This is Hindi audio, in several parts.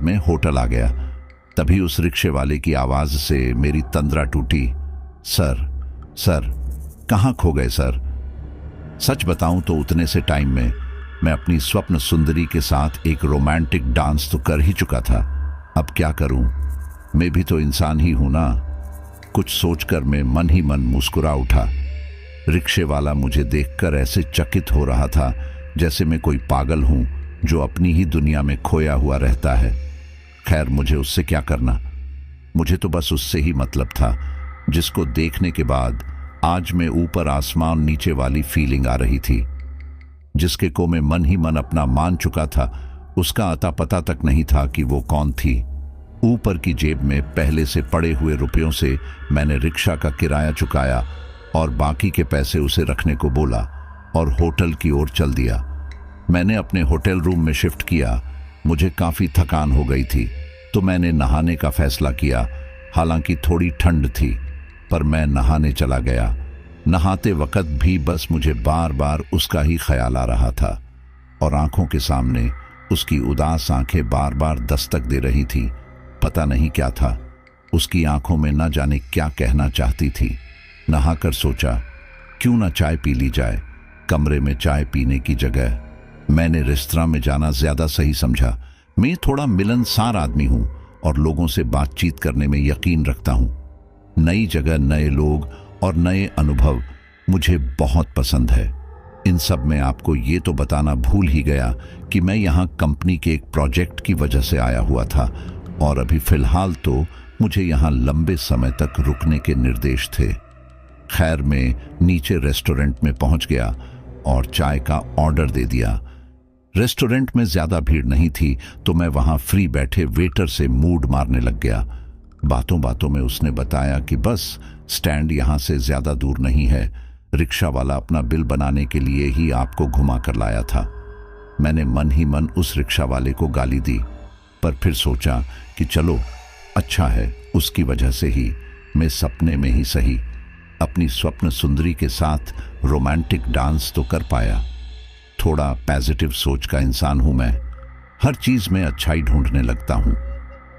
में होटल आ गया। तभी उस रिक्शे वाले की आवाज से मेरी तंद्रा टूटी। सर सर कहाँ खो गए सर? सच बताऊं तो उतने से टाइम में मैं अपनी स्वप्न सुंदरी के साथ एक रोमांटिक डांस तो कर ही चुका था। अब क्या करूं? मैं भी तो इंसान ही हूं ना। कुछ सोचकर मैं मन ही मन मुस्कुरा उठा। रिक्शे वाला मुझे देखकर ऐसे चकित हो रहा था जैसे मैं कोई पागल हूं जो अपनी ही दुनिया में खोया हुआ रहता है। खैर, मुझे उससे क्या करना? मुझे तो बस उससे ही मतलब था, जिसको देखने के बाद आज मैं ऊपर आसमान नीचे वाली फीलिंग आ रही थी। जिसके को मैं मन ही मन अपना मान चुका था, उसका अता पता तक नहीं था कि वो कौन थी। ऊपर की जेब में पहले से पड़े हुए रुपयों से मैंने रिक्शा का किराया चुकाया और बाकी के पैसे उसे रखने को बोला और होटल की ओर चल दिया। मैंने अपने होटल रूम में शिफ्ट किया। मुझे काफ़ी थकान हो गई थी तो मैंने नहाने का फैसला किया। हालांकि थोड़ी ठंड थी पर मैं नहाने चला गया। नहाते वक्त भी बस मुझे बार बार उसका ही ख्याल आ रहा था और आंखों के सामने उसकी उदास आंखें बार बार दस्तक दे रही थी। पता नहीं क्या था, उसकी आंखों में न जाने क्या कहना चाहती थी। नहाकर सोचा क्यों ना चाय पी ली जाए। कमरे में चाय पीने की जगह मैंने रेस्तरां में जाना ज्यादा सही समझा। मैं थोड़ा मिलनसार आदमी हूं और लोगों से बातचीत करने में यकीन रखता हूं। नई जगह, नए लोग और नए अनुभव मुझे बहुत पसंद है। इन सब में आपको ये तो बताना भूल ही गया कि मैं यहाँ कंपनी के एक प्रोजेक्ट की वजह से आया हुआ था और अभी फिलहाल तो मुझे यहाँ लंबे समय तक रुकने के निर्देश थे। खैर, मैं नीचे रेस्टोरेंट में पहुंच गया और चाय का ऑर्डर दे दिया। रेस्टोरेंट में ज्यादा भीड़ नहीं थी तो मैं वहां फ्री बैठे वेटर से मूड मारने लग गया। बातों बातों में उसने बताया कि बस स्टैंड यहां से ज्यादा दूर नहीं है। रिक्शा वाला अपना बिल बनाने के लिए ही आपको घुमा कर लाया था। मैंने मन ही मन उस रिक्शा वाले को गाली दी, पर फिर सोचा कि चलो अच्छा है, उसकी वजह से ही मैं सपने में ही सही अपनी स्वप्न सुंदरी के साथ रोमांटिक डांस तो कर पाया। थोड़ा पॉजिटिव सोच का इंसान हूं मैं। हर चीज में अच्छाई ढूंढने लगता हूं।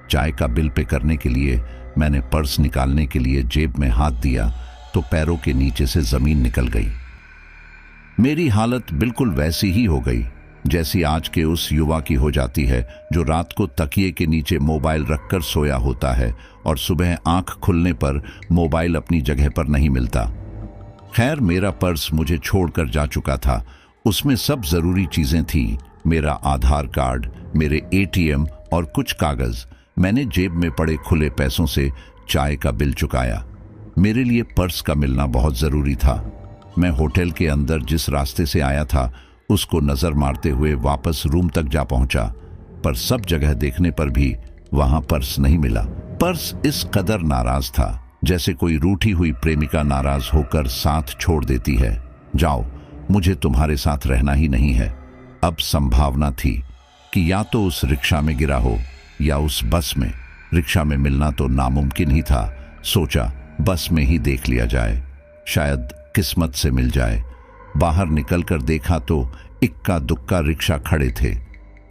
चाय का बिल पे करने के लिए मैंने पर्स निकालने के लिए जेब में हाथ दिया तो पैरों के नीचे से जमीन निकल गई। मेरी हालत बिल्कुल वैसी ही हो गई जैसी आज के उस युवा की हो जाती है जो रात को तकिए के नीचे मोबाइल रखकर सोया होता है और सुबह आंख खुलने पर मोबाइल अपनी जगह पर नहीं मिलता। खैर, मेरा पर्स मुझे छोड़कर जा चुका था। उसमें सब जरूरी चीजें थी, मेरा आधार कार्ड, मेरे एटीएम और कुछ कागज। मैंने जेब में पड़े खुले पैसों से चाय का बिल चुकाया। मेरे लिए पर्स का मिलना बहुत जरूरी था। मैं होटल के अंदर जिस रास्ते से आया था उसको नजर मारते हुए वापस रूम तक जा पहुंचा, पर सब जगह देखने पर भी वहां पर्स नहीं मिला। पर्स इस कदर नाराज था जैसे कोई रूठी हुई प्रेमिका नाराज होकर साथ छोड़ देती है। जाओ, मुझे तुम्हारे साथ रहना ही नहीं है। अब संभावना थी कि या तो उस रिक्शा में गिरा हो या उस बस में। रिक्शा में मिलना तो नामुमकिन ही था। सोचा बस में ही देख लिया जाए, शायद किस्मत से मिल जाए। बाहर निकलकर देखा तो इक्का दुक्का रिक्शा खड़े थे।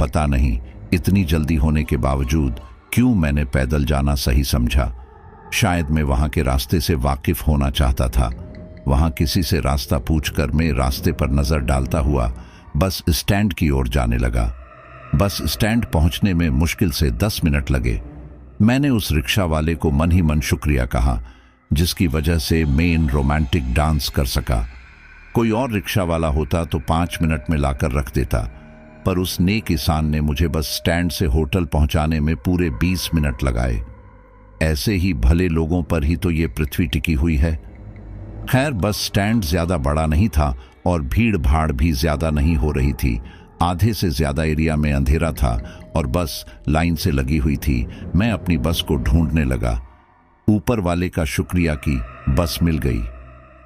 पता नहीं इतनी जल्दी होने के बावजूद क्यों मैंने पैदल जाना सही समझा। शायद मैं वहां के रास्ते से वाकिफ होना चाहता था। वहां किसी से रास्ता पूछकर मैं रास्ते पर नजर डालता हुआ बस स्टैंड की ओर जाने लगा। बस स्टैंड पहुंचने में मुश्किल से 10 मिनट लगे। मैंने उस रिक्शा वाले को मन ही मन शुक्रिया कहा जिसकी वजह से मैं रोमांटिक डांस कर सका। कोई और रिक्शा वाला होता तो 5 मिनट में लाकर रख देता, पर उस नेक इंसान ने मुझे बस स्टैंड से होटल पहुंचाने में पूरे 20 मिनट लगाए। ऐसे ही भले लोगों पर ही तो ये पृथ्वी टिकी हुई है। खैर, बस स्टैंड ज्यादा बड़ा नहीं था और भीड़ भाड़ भी ज्यादा नहीं हो रही थी। आधे से ज्यादा एरिया में अंधेरा था और बस लाइन से लगी हुई थी। मैं अपनी बस को ढूंढने लगा। ऊपर वाले का शुक्रिया की बस मिल गई।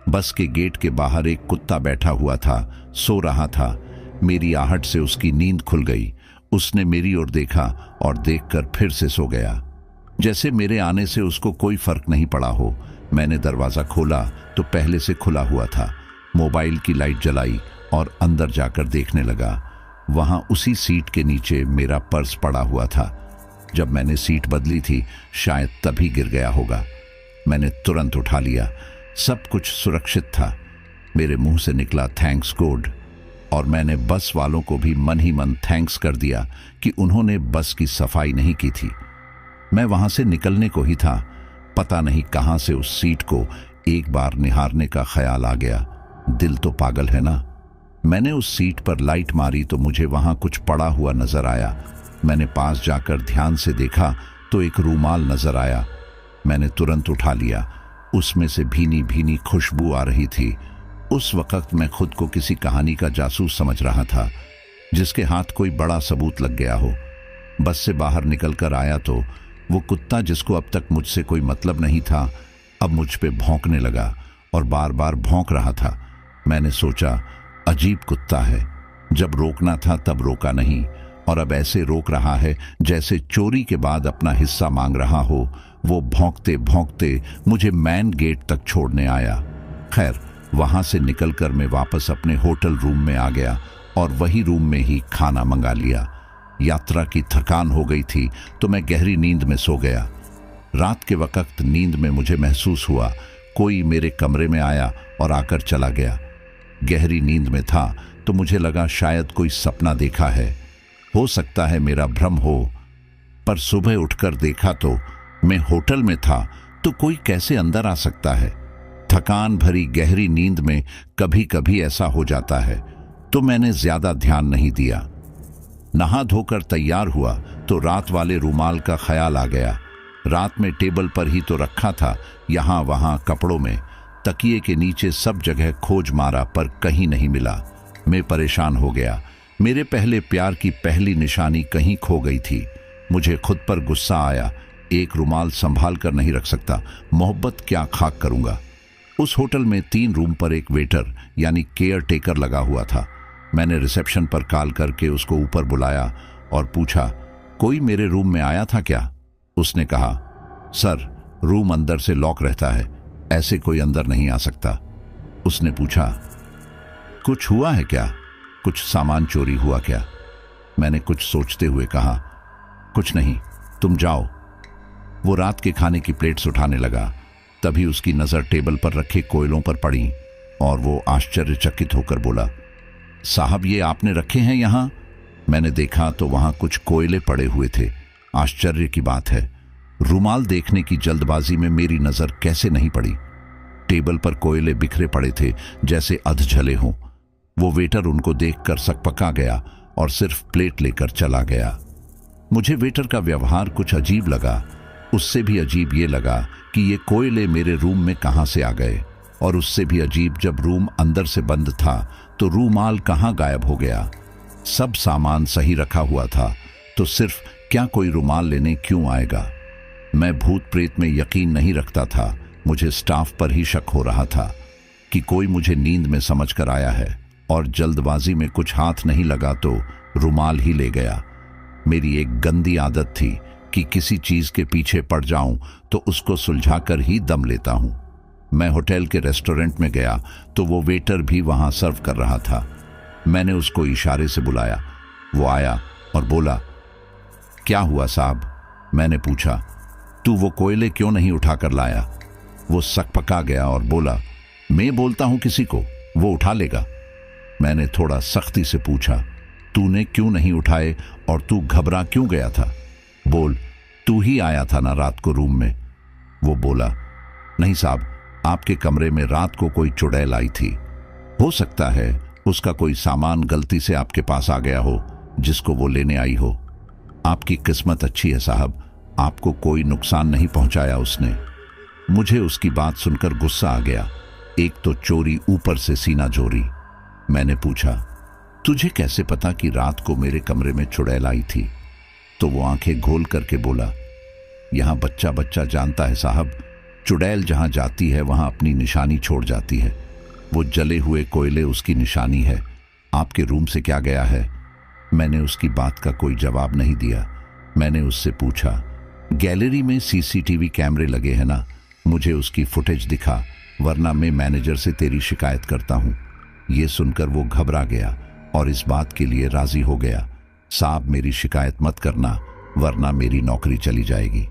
बस के गेट के बाहर एक कुत्ता बैठा हुआ था, सो रहा था। मेरी आहट से उसकी नींद खुल गई। उसने मेरी ओर देखा और देखकर फिर से सो गया, जैसे मेरे आने से उसको कोई फर्क नहीं पड़ा हो। मैंने दरवाजा खोला तो पहले से खुला हुआ था। मोबाइल की लाइट जलाई और अंदर जाकर देखने लगा। वहां उसी सीट के नीचे मेरा पर्स पड़ा हुआ था। जब मैंने सीट बदली थी शायद तभी गिर गया होगा। मैंने तुरंत उठा लिया, सब कुछ सुरक्षित था। मेरे मुंह से निकला थैंक्स गॉड, और मैंने बस वालों को भी मन ही मन थैंक्स कर दिया कि उन्होंने बस की सफाई नहीं की थी। मैं वहां से निकलने को ही था, पता नहीं कहां से उस सीट को एक बार निहारने का ख्याल आ गया। दिल तो पागल है ना। मैंने उस सीट पर लाइट मारी तो मुझे वहां कुछ पड़ा हुआ नजर आया। मैंने पास जाकर ध्यान से देखा तो एक रूमाल नजर आया। मैंने तुरंत उठा लिया। उसमें से भीनी भीनी खुशबू आ रही थी। उस वक्त मैं खुद को किसी कहानी का जासूस समझ रहा था, जिसके हाथ कोई बड़ा सबूत लग गया हो। बस से बाहर निकलकर आया तो वो कुत्ता जिसको अब तक मुझसे कोई मतलब नहीं था, अब मुझ पे भौंकने लगा और बार बार भौंक रहा था। मैंने सोचा, अजीब कुत्ता है, जब रोकना था तब रोका नहीं, और अब ऐसे रोक रहा है जैसे चोरी के बाद अपना हिस्सा मांग रहा हो। वो भौंकते भौंकते मुझे मैन गेट तक छोड़ने आया। खैर, वहां से निकलकर मैं वापस अपने होटल रूम में आ गया और वही रूम में ही खाना मंगा लिया। यात्रा की थकान हो गई थी तो मैं गहरी नींद में सो गया। रात के वक्त नींद में मुझे महसूस हुआ कोई मेरे कमरे में आया और आकर चला गया। गहरी नींद में था तो मुझे लगा शायद कोई सपना देखा है, हो सकता है मेरा भ्रम हो। पर सुबह उठकर देखा तो मैं होटल में था, तो कोई कैसे अंदर आ सकता है। थकान भरी गहरी नींद में कभी कभी ऐसा हो जाता है, तो मैंने ज्यादा ध्यान नहीं दिया। नहा धोकर तैयार हुआ तो रात वाले रूमाल का ख्याल आ गया। रात में टेबल पर ही तो रखा था, यहां वहां कपड़ों में, तकिए के नीचे सब जगह खोज मारा पर कहीं नहीं मिला। मैं परेशान हो गया। मेरे पहले प्यार की पहली निशानी कहीं खो गई थी। मुझे खुद पर गुस्सा आया। एक रुमाल संभाल कर नहीं रख सकता, मोहब्बत क्या खाक करूंगा। उस होटल में 3 रूम पर एक वेटर यानी केयर टेकर लगा हुआ था। मैंने रिसेप्शन पर कॉल करके उसको ऊपर बुलाया और पूछा, कोई मेरे रूम में आया था क्या? उसने कहा, सर, रूम अंदर से लॉक रहता है, ऐसे कोई अंदर नहीं आ सकता। उसने पूछा, कुछ हुआ है क्या? कुछ सामान चोरी हुआ क्या? मैंने कुछ सोचते हुए कहा, कुछ नहीं, तुम जाओ। वो रात के खाने की प्लेट्स उठाने लगा। तभी उसकी नजर टेबल पर रखे कोयलों पर पड़ी और वो आश्चर्यचकित होकर बोला, साहब, ये आपने रखे हैं यहां? मैंने देखा तो वहां कुछ कोयले पड़े हुए थे। आश्चर्य की बात है, रुमाल देखने की जल्दबाजी में मेरी नजर कैसे नहीं पड़ी। टेबल पर कोयले बिखरे पड़े थे जैसे अधजले हों। वो वेटर उनको देखकर सकपका गया और सिर्फ प्लेट लेकर चला गया। मुझे वेटर का व्यवहार कुछ अजीब लगा। उससे भी अजीब ये लगा कि ये कोयले मेरे रूम में कहां से आ गए, और उससे भी अजीब, जब रूम अंदर से बंद था तो रूमाल कहां गायब हो गया। सब सामान सही रखा हुआ था तो सिर्फ क्या कोई रुमाल लेने क्यों आएगा? मैं भूत प्रेत में यकीन नहीं रखता था। मुझे स्टाफ पर ही शक हो रहा था कि कोई मुझे नींद में समझ कर आया है और जल्दबाजी में कुछ हाथ नहीं लगा तो रुमाल ही ले गया। मेरी एक गंदी आदत थी कि किसी चीज के पीछे पड़ जाऊं तो उसको सुलझाकर ही दम लेता हूं। मैं होटल के रेस्टोरेंट में गया तो वो वेटर भी वहां सर्व कर रहा था। मैंने उसको इशारे से बुलाया। वो आया और बोला, क्या हुआ साहब? मैंने पूछा, तू वो कोयले क्यों नहीं उठाकर लाया? वो सकपका गया और बोला, मैं बोलता हूं किसी को, वो उठा लेगा। मैंने थोड़ा सख्ती से पूछा, तूने क्यों नहीं उठाए और तू घबरा क्यों गया था? बोल, तू ही आया था ना रात को रूम में? वो बोला, नहीं साहब, आपके कमरे में रात को कोई चुड़ैल आई थी। हो सकता है उसका कोई सामान गलती से आपके पास आ गया हो जिसको वो लेने आई हो। आपकी किस्मत अच्छी है साहब, आपको कोई नुकसान नहीं पहुंचाया उसने। मुझे उसकी बात सुनकर गुस्सा आ गया। एक तो चोरी, ऊपर से सीना जोरी। मैंने पूछा, तुझे कैसे पता कि रात को मेरे कमरे में चुड़ैल आई थी? तो वो आंखें घोल करके बोला, यहां बच्चा बच्चा जानता है साहब, चुड़ैल जहां जाती है वहां अपनी निशानी छोड़ जाती है। वो जले हुए कोयले उसकी निशानी है। आपके रूम से क्या गया है? मैंने उसकी बात का कोई जवाब नहीं दिया। मैंने उससे पूछा, गैलरी में सीसीटीवी कैमरे लगे हैं ना? मुझे उसकी फुटेज दिखा, वरना मैं मैनेजर से तेरी शिकायत करता हूं। ये सुनकर वो घबरा गया और इस बात के लिए राजी हो गया। साहब, मेरी शिकायत मत करना, वरना मेरी नौकरी चली जाएगी।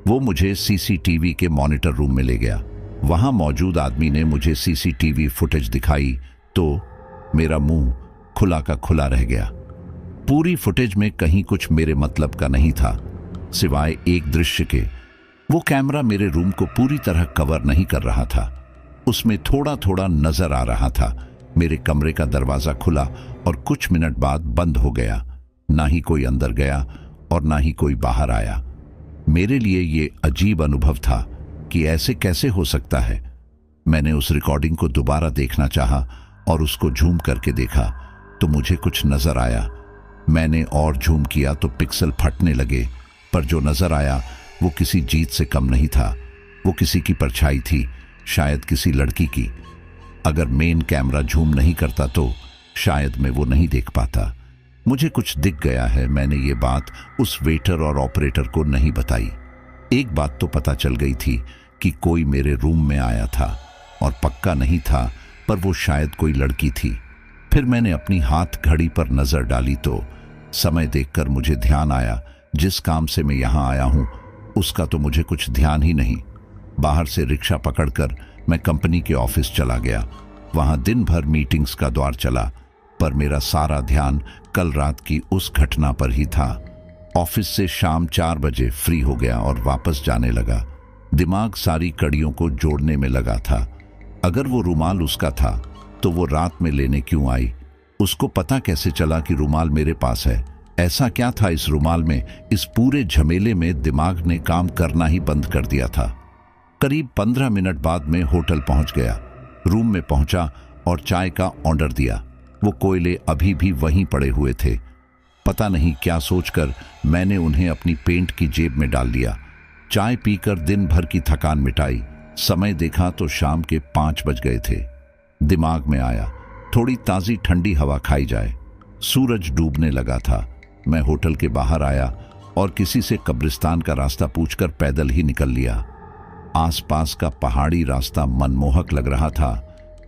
वो मुझे सीसीटीवी के मॉनिटर रूम में ले गया। वहां मौजूद आदमी ने मुझे सीसीटीवी फुटेज दिखाई तो मेरा मुंह खुला का खुला रह गया। पूरी फुटेज में कहीं कुछ मेरे मतलब का नहीं था, सिवाय एक दृश्य के। वो कैमरा मेरे रूम को पूरी तरह कवर नहीं कर रहा था, उसमें थोड़ा थोड़ा नजर आ रहा था। मेरे कमरे का दरवाजा खुला और कुछ मिनट बाद बंद हो गया। ना ही कोई अंदर गया और ना ही कोई बाहर आया। मेरे लिए ये अजीब अनुभव था कि ऐसे कैसे हो सकता है। मैंने उस रिकॉर्डिंग को दोबारा देखना चाहा और उसको झूम करके देखा तो मुझे कुछ नजर आया। मैंने और झूम किया तो पिक्सल फटने लगे, पर जो नजर आया वो किसी जीत से कम नहीं था। वो किसी की परछाई थी, शायद किसी लड़की की। अगर मेन कैमरा झूम नहीं करता तो शायद मैं वो नहीं देख पाता। मुझे कुछ दिख गया है। मैंने ये बात उस वेटर और ऑपरेटर को नहीं बताई। एक बात तो पता चल गई थी कि कोई मेरे रूम में आया था, और पक्का नहीं था, पर वो शायद कोई लड़की थी। फिर मैंने अपनी हाथ घड़ी पर नजर डाली तो समय देखकर मुझे ध्यान आया, जिस काम से मैं यहां आया हूं उसका तो मुझे कुछ ध्यान ही नहीं। बाहर से रिक्शा पकड़कर मैं कंपनी के ऑफिस चला गया। वहां दिन भर मीटिंग्स का दौर चला, पर मेरा सारा ध्यान कल रात की उस घटना पर ही था। ऑफिस से शाम 4 बजे फ्री हो गया और वापस जाने लगा। दिमाग सारी कड़ियों को जोड़ने में लगा था। अगर वो रुमाल उसका था तो वो रात में लेने क्यों आई? उसको पता कैसे चला कि रुमाल मेरे पास है? ऐसा क्या था इस रुमाल में? इस पूरे झमेले में दिमाग ने काम करना ही बंद कर दिया था। करीब 15 मिनट बाद मैं होटल पहुंच गया। रूम में पहुंचा और चाय का ऑर्डर दिया। वो कोयले अभी भी वहीं पड़े हुए थे। पता नहीं क्या सोचकर मैंने उन्हें अपनी पेंट की जेब में डाल दिया। चाय पीकर दिन भर की थकान मिटाई। समय देखा तो शाम के 5 बज गए थे। दिमाग में आया थोड़ी ताजी ठंडी हवा खाई जाए। सूरज डूबने लगा था। मैं होटल के बाहर आया और किसी से कब्रिस्तान का रास्ता पूछकर पैदल ही निकल लिया। आसपास का पहाड़ी रास्ता मनमोहक लग रहा था।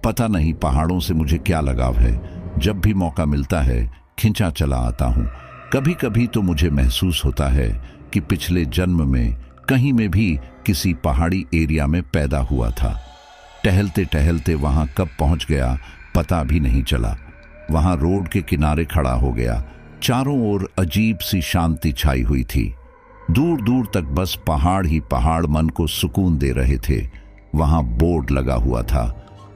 पता नहीं पहाड़ों से मुझे क्या लगाव है। जब भी मौका मिलता है खिंचा चला आता हूं। कभी कभी तो मुझे महसूस होता है कि पिछले जन्म में कहीं में भी किसी पहाड़ी एरिया में पैदा हुआ था। टहलते टहलते वहां कब पहुंच गया पता भी नहीं चला। वहां रोड के किनारे खड़ा हो गया। चारों ओर अजीब सी शांति छाई हुई थी। दूर दूर तक बस पहाड़ ही पहाड़ मन को सुकून दे रहे थे। वहां बोर्ड लगा हुआ था,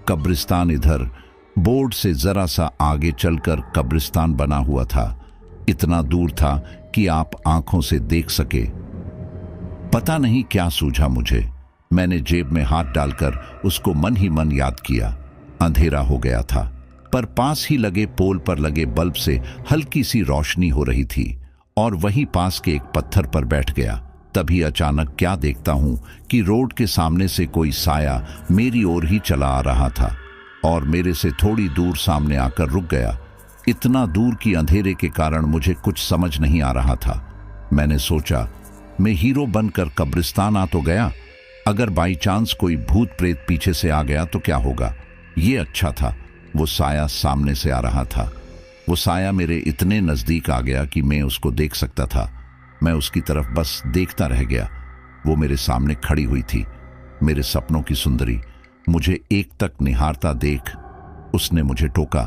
कब्रिस्तान इधर। बोर्ड से जरा सा आगे चलकर कब्रिस्तान बना हुआ था। इतना दूर था कि आप आंखों से देख सके। पता नहीं क्या सूझा मुझे। मैंने जेब में हाथ डालकर उसको मन ही मन याद किया। अंधेरा हो गया था, पर पास ही लगे पोल पर लगे बल्ब से हल्की सी रोशनी हो रही थी और वहीं पास के एक पत्थर पर बैठ गया। तभी अचानक क्या देखता हूं कि रोड के सामने से कोई साया मेरी ओर ही चला आ रहा था और मेरे से थोड़ी दूर सामने आकर रुक गया। इतना दूर कि अंधेरे के कारण मुझे कुछ समझ नहीं आ रहा था। मैंने सोचा मैं हीरो बनकर कब्रिस्तान आ तो गया, अगर बाई चांस कोई भूत प्रेत पीछे से आ गया तो क्या होगा। ये अच्छा था, वो साया सामने से आ रहा था। वो साया मेरे इतने नजदीक आ गया कि मैं उसको देख सकता था। मैं उसकी तरफ बस देखता रह गया। वो मेरे सामने खड़ी हुई थी, मेरे सपनों की सुंदरी। मुझे एक तक निहारता देख उसने मुझे टोका,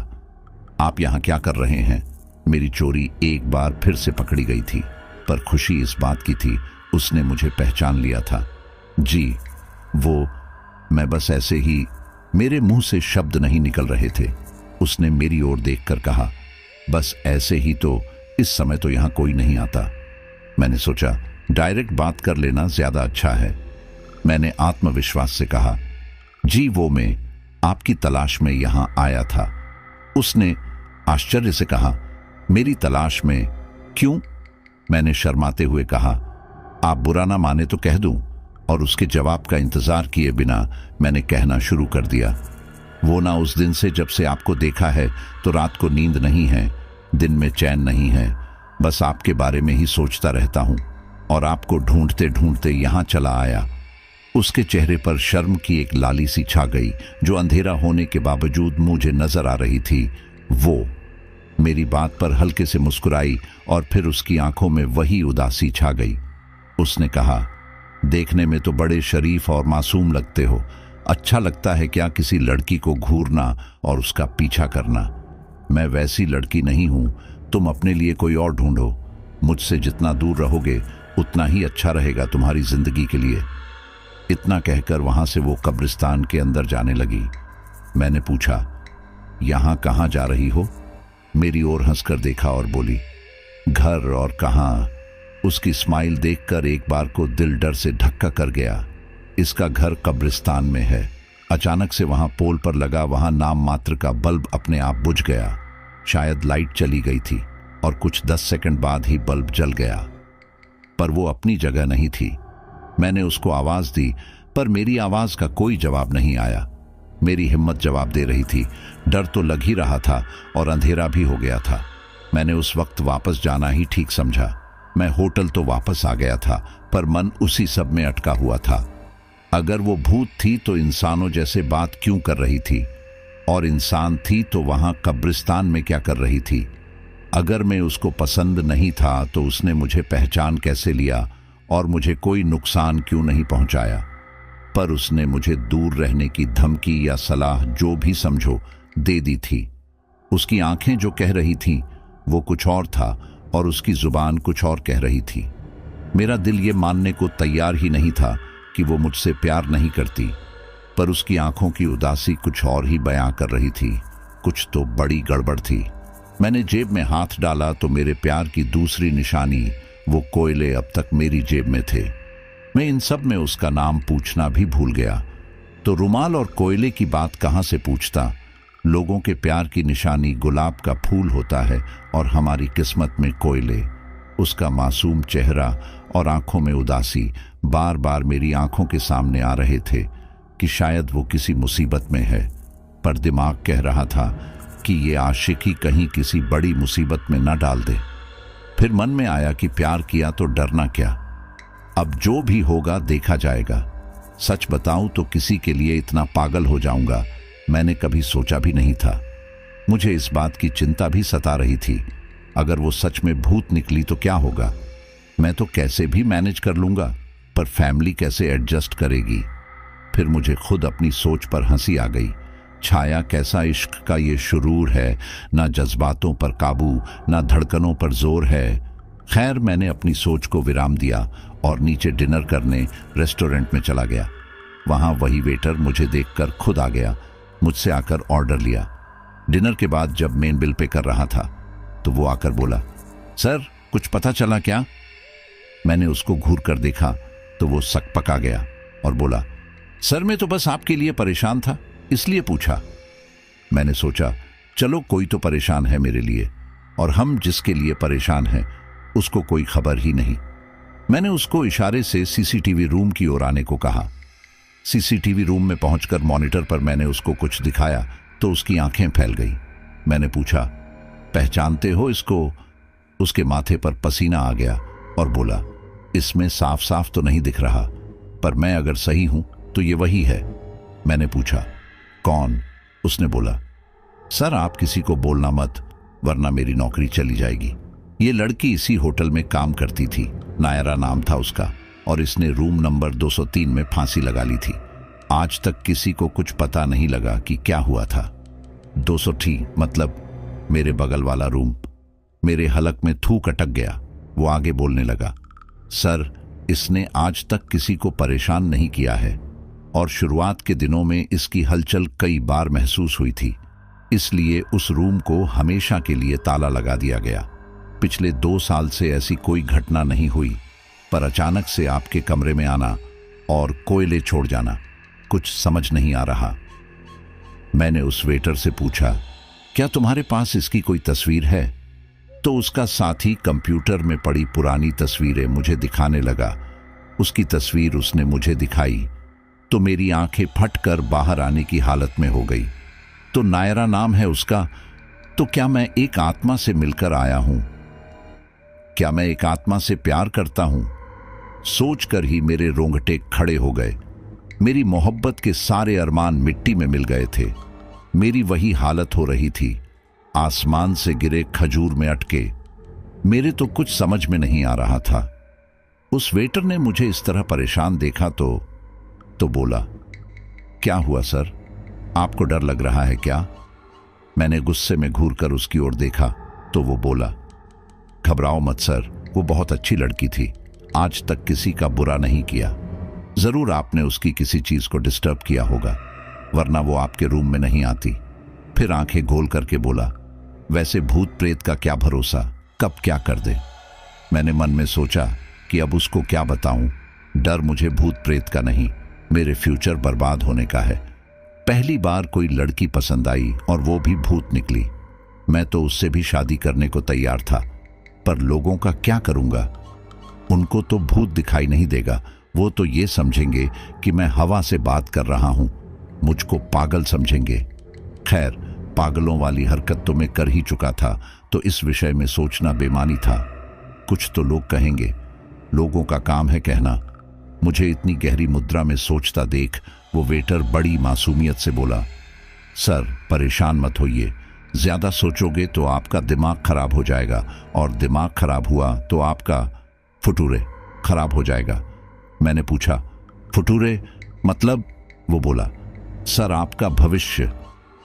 आप यहां क्या कर रहे हैं? मेरी चोरी एक बार फिर से पकड़ी गई थी, पर खुशी इस बात की थी उसने मुझे पहचान लिया था। जी वो, मैं बस ऐसे ही, मेरे मुंह से शब्द नहीं निकल रहे थे। उसने मेरी ओर देखकर कहा, बस ऐसे ही तो, इस समय तो यहां कोई नहीं आता। मैंने सोचा डायरेक्ट बात कर लेना ज्यादा अच्छा है। मैंने आत्मविश्वास से कहा, जी वो मैं आपकी तलाश में यहां आया था। उसने आश्चर्य से कहा, मेरी तलाश में? क्यों? मैंने शर्माते हुए कहा, आप बुरा ना माने तो कह दूं। और उसके जवाब का इंतजार किए बिना मैंने कहना शुरू कर दिया, वो ना उस दिन से जब से आपको देखा है तो रात को नींद नहीं है, दिन में चैन नहीं है, बस आपके बारे में ही सोचता रहता हूं और आपको ढूंढते ढूंढते यहां चला आया। उसके चेहरे पर शर्म की एक लाली सी छा गई जो अंधेरा होने के बावजूद मुझे नजर आ रही थी। वो मेरी बात पर हल्के से मुस्कुराई और फिर उसकी आंखों में वही उदासी छा गई। उसने कहा, देखने में तो बड़े शरीफ और मासूम लगते हो। अच्छा लगता है क्या किसी लड़की को घूरना और उसका पीछा करना? मैं वैसी लड़की नहीं हूं, तुम अपने लिए कोई और ढूंढो। मुझसे जितना दूर रहोगे उतना ही अच्छा रहेगा तुम्हारी जिंदगी के लिए। इतना कहकर वहां से वो कब्रिस्तान के अंदर जाने लगी। मैंने पूछा, यहां कहां जा रही हो? मेरी ओर हंसकर देखा और बोली, घर और कहां। उसकी स्माइल देखकर एक बार को दिल डर से धक्का कर गया। इसका घर कब्रिस्तान में है। अचानक से वहां पोल पर लगा वहां नाम मात्र का बल्ब अपने आप बुझ गया। शायद लाइट चली गई थी और कुछ 10 सेकंड बाद ही बल्ब जल गया। पर वो अपनी जगह नहीं थी। मैंने उसको आवाज दी, पर मेरी आवाज का कोई जवाब नहीं आया। मेरी हिम्मत जवाब दे रही थी। डर तो लग ही रहा था और अंधेरा भी हो गया था। मैंने उस वक्त वापस जाना ही ठीक समझा। मैं होटल तो वापस आ गया था, पर मन उसी सब में अटका हुआ था। अगर वो भूत थी तो इंसानों जैसे बात क्यों कर रही थी? और इंसान थी तो वहां कब्रिस्तान में क्या कर रही थी? अगर मैं उसको पसंद नहीं था तो उसने मुझे पहचान कैसे लिया और मुझे कोई नुकसान क्यों नहीं पहुंचाया? पर उसने मुझे दूर रहने की धमकी या सलाह, जो भी समझो, दे दी थी। उसकी आंखें जो कह रही थीं वो कुछ और था और उसकी जुबान कुछ और कह रही थी। मेरा दिल ये मानने को तैयार ही नहीं था कि वो मुझसे प्यार नहीं करती, पर उसकी आंखों की उदासी कुछ और ही बयां कर रही थी। कुछ तो बड़ी गड़बड़ थी। मैंने जेब में हाथ डाला तो मेरे प्यार की दूसरी निशानी, वो कोयले, अब तक मेरी जेब में थे। मैं इन सब में उसका नाम पूछना भी भूल गया। तो रुमाल और कोयले की बात कहां से पूछता? लोगों के प्यार की निशानी गुलाब का फूल होता है और हमारी किस्मत में कोयले। उसका मासूम चेहरा और आंखों में उदासी बार बार मेरी आंखों के सामने आ रहे थे कि शायद वो किसी मुसीबत में है। पर दिमाग कह रहा था कि ये आशिकी कहीं किसी बड़ी मुसीबत में न डाल दे। फिर मन में आया कि प्यार किया तो डरना क्या, अब जो भी होगा देखा जाएगा। सच बताऊं तो किसी के लिए इतना पागल हो जाऊंगा मैंने कभी सोचा भी नहीं था। मुझे इस बात की चिंता भी सता रही थी, अगर वो सच में भूत निकली तो क्या होगा? मैं तो कैसे भी मैनेज कर लूंगा, पर फैमिली कैसे एडजस्ट करेगी? फिर मुझे खुद अपनी सोच पर हंसी आ गई। छाया, कैसा इश्क का ये शुरूर है, ना जज्बातों पर काबू, ना धड़कनों पर जोर है। खैर, मैंने अपनी सोच को विराम दिया और नीचे डिनर करने रेस्टोरेंट में चला गया। वहां वही वेटर मुझे देखकर खुद आ गया, मुझसे आकर ऑर्डर लिया। डिनर के बाद जब मेन बिल पे कर रहा था तो वो आकर बोला, सर कुछ पता चला क्या? मैंने उसको घूर कर देखा तो वो सकपका गया और बोला, सर मैं तो बस आपके लिए परेशान था, इसलिए पूछा। मैंने सोचा, चलो कोई तो परेशान है मेरे लिए, और हम जिसके लिए परेशान हैं उसको कोई खबर ही नहीं। मैंने उसको इशारे से सीसीटीवी रूम की ओर आने को कहा। सीसीटीवी रूम में पहुंचकर मॉनिटर पर मैंने उसको कुछ दिखाया तो उसकी आंखें फैल गई। मैंने पूछा, पहचानते हो इसको? उसके माथे पर पसीना आ गया और बोला, इसमें साफ साफ तो नहीं दिख रहा, पर मैं अगर सही हूं तो ये वही है। मैंने पूछा, कौन? उसने बोला, सर आप किसी को बोलना मत, वरना मेरी नौकरी चली जाएगी। ये लड़की इसी होटल में काम करती थी, नायरा नाम था उसका, और इसने रूम नंबर 203 में फांसी लगा ली थी। आज तक किसी को कुछ पता नहीं लगा कि क्या हुआ था। 203 मतलब मेरे बगल वाला रूम। मेरे हलक में थूक अटक गया। वो आगे बोलने लगा, सर इसने आज तक किसी को परेशान नहीं किया है, और शुरुआत के दिनों में इसकी हलचल कई बार महसूस हुई थी, इसलिए उस रूम को हमेशा के लिए ताला लगा दिया गया। पिछले 2 साल से ऐसी कोई घटना नहीं हुई, पर अचानक से आपके कमरे में आना और कोयले छोड़ जाना, कुछ समझ नहीं आ रहा। मैंने उस वेटर से पूछा, क्या तुम्हारे पास इसकी कोई तस्वीर है? तो उसका साथी कंप्यूटर में पड़ी पुरानी तस्वीरें मुझे दिखाने लगा। उसकी तस्वीर उसने मुझे दिखाई तो मेरी आंखें फटकर बाहर आने की हालत में हो गई। तो नायरा नाम है उसका। तो क्या मैं एक आत्मा से मिलकर आया हूं? क्या मैं एक आत्मा से प्यार करता हूं? सोचकर ही मेरे रोंगटे खड़े हो गए। मेरी मोहब्बत के सारे अरमान मिट्टी में मिल गए थे। मेरी वही हालत हो रही थी। आसमान से गिरे खजूर में अटके। मेरे तो कुछ समझ में नहीं आ रहा था। उस वेटर ने मुझे इस तरह परेशान देखा तो बोला, क्या हुआ सर, आपको डर लग रहा है क्या? मैंने गुस्से में घूरकर उसकी ओर देखा तो वो बोला, घबराओ मत सर, वो बहुत अच्छी लड़की थी, आज तक किसी का बुरा नहीं किया। जरूर आपने उसकी किसी चीज को डिस्टर्ब किया होगा, वरना वो आपके रूम में नहीं आती। फिर आंखें गोल करके बोला, वैसे भूत प्रेत का क्या भरोसा, कब क्या कर दे। मैंने मन में सोचा कि अब उसको क्या बताऊं। डर मुझे भूत प्रेत का नहीं, मेरे फ्यूचर बर्बाद होने का है। पहली बार कोई लड़की पसंद आई और वो भी भूत निकली। मैं तो उससे भी शादी करने को तैयार था, पर लोगों का क्या करूंगा? उनको तो भूत दिखाई नहीं देगा, वो तो ये समझेंगे कि मैं हवा से बात कर रहा हूं, मुझको पागल समझेंगे। खैर, पागलों वाली हरकत तो मैं कर ही चुका था, तो इस विषय में सोचना बेमानी था। कुछ तो लोग कहेंगे, लोगों का काम है कहना। मुझे इतनी गहरी मुद्रा में सोचता देख वो वेटर बड़ी मासूमियत से बोला, सर परेशान मत होइए, ज्यादा सोचोगे तो आपका दिमाग खराब हो जाएगा, और दिमाग खराब हुआ तो आपका फुटूरे खराब हो जाएगा। मैंने पूछा, फुटूरे मतलब? वो बोला, सर आपका भविष्य।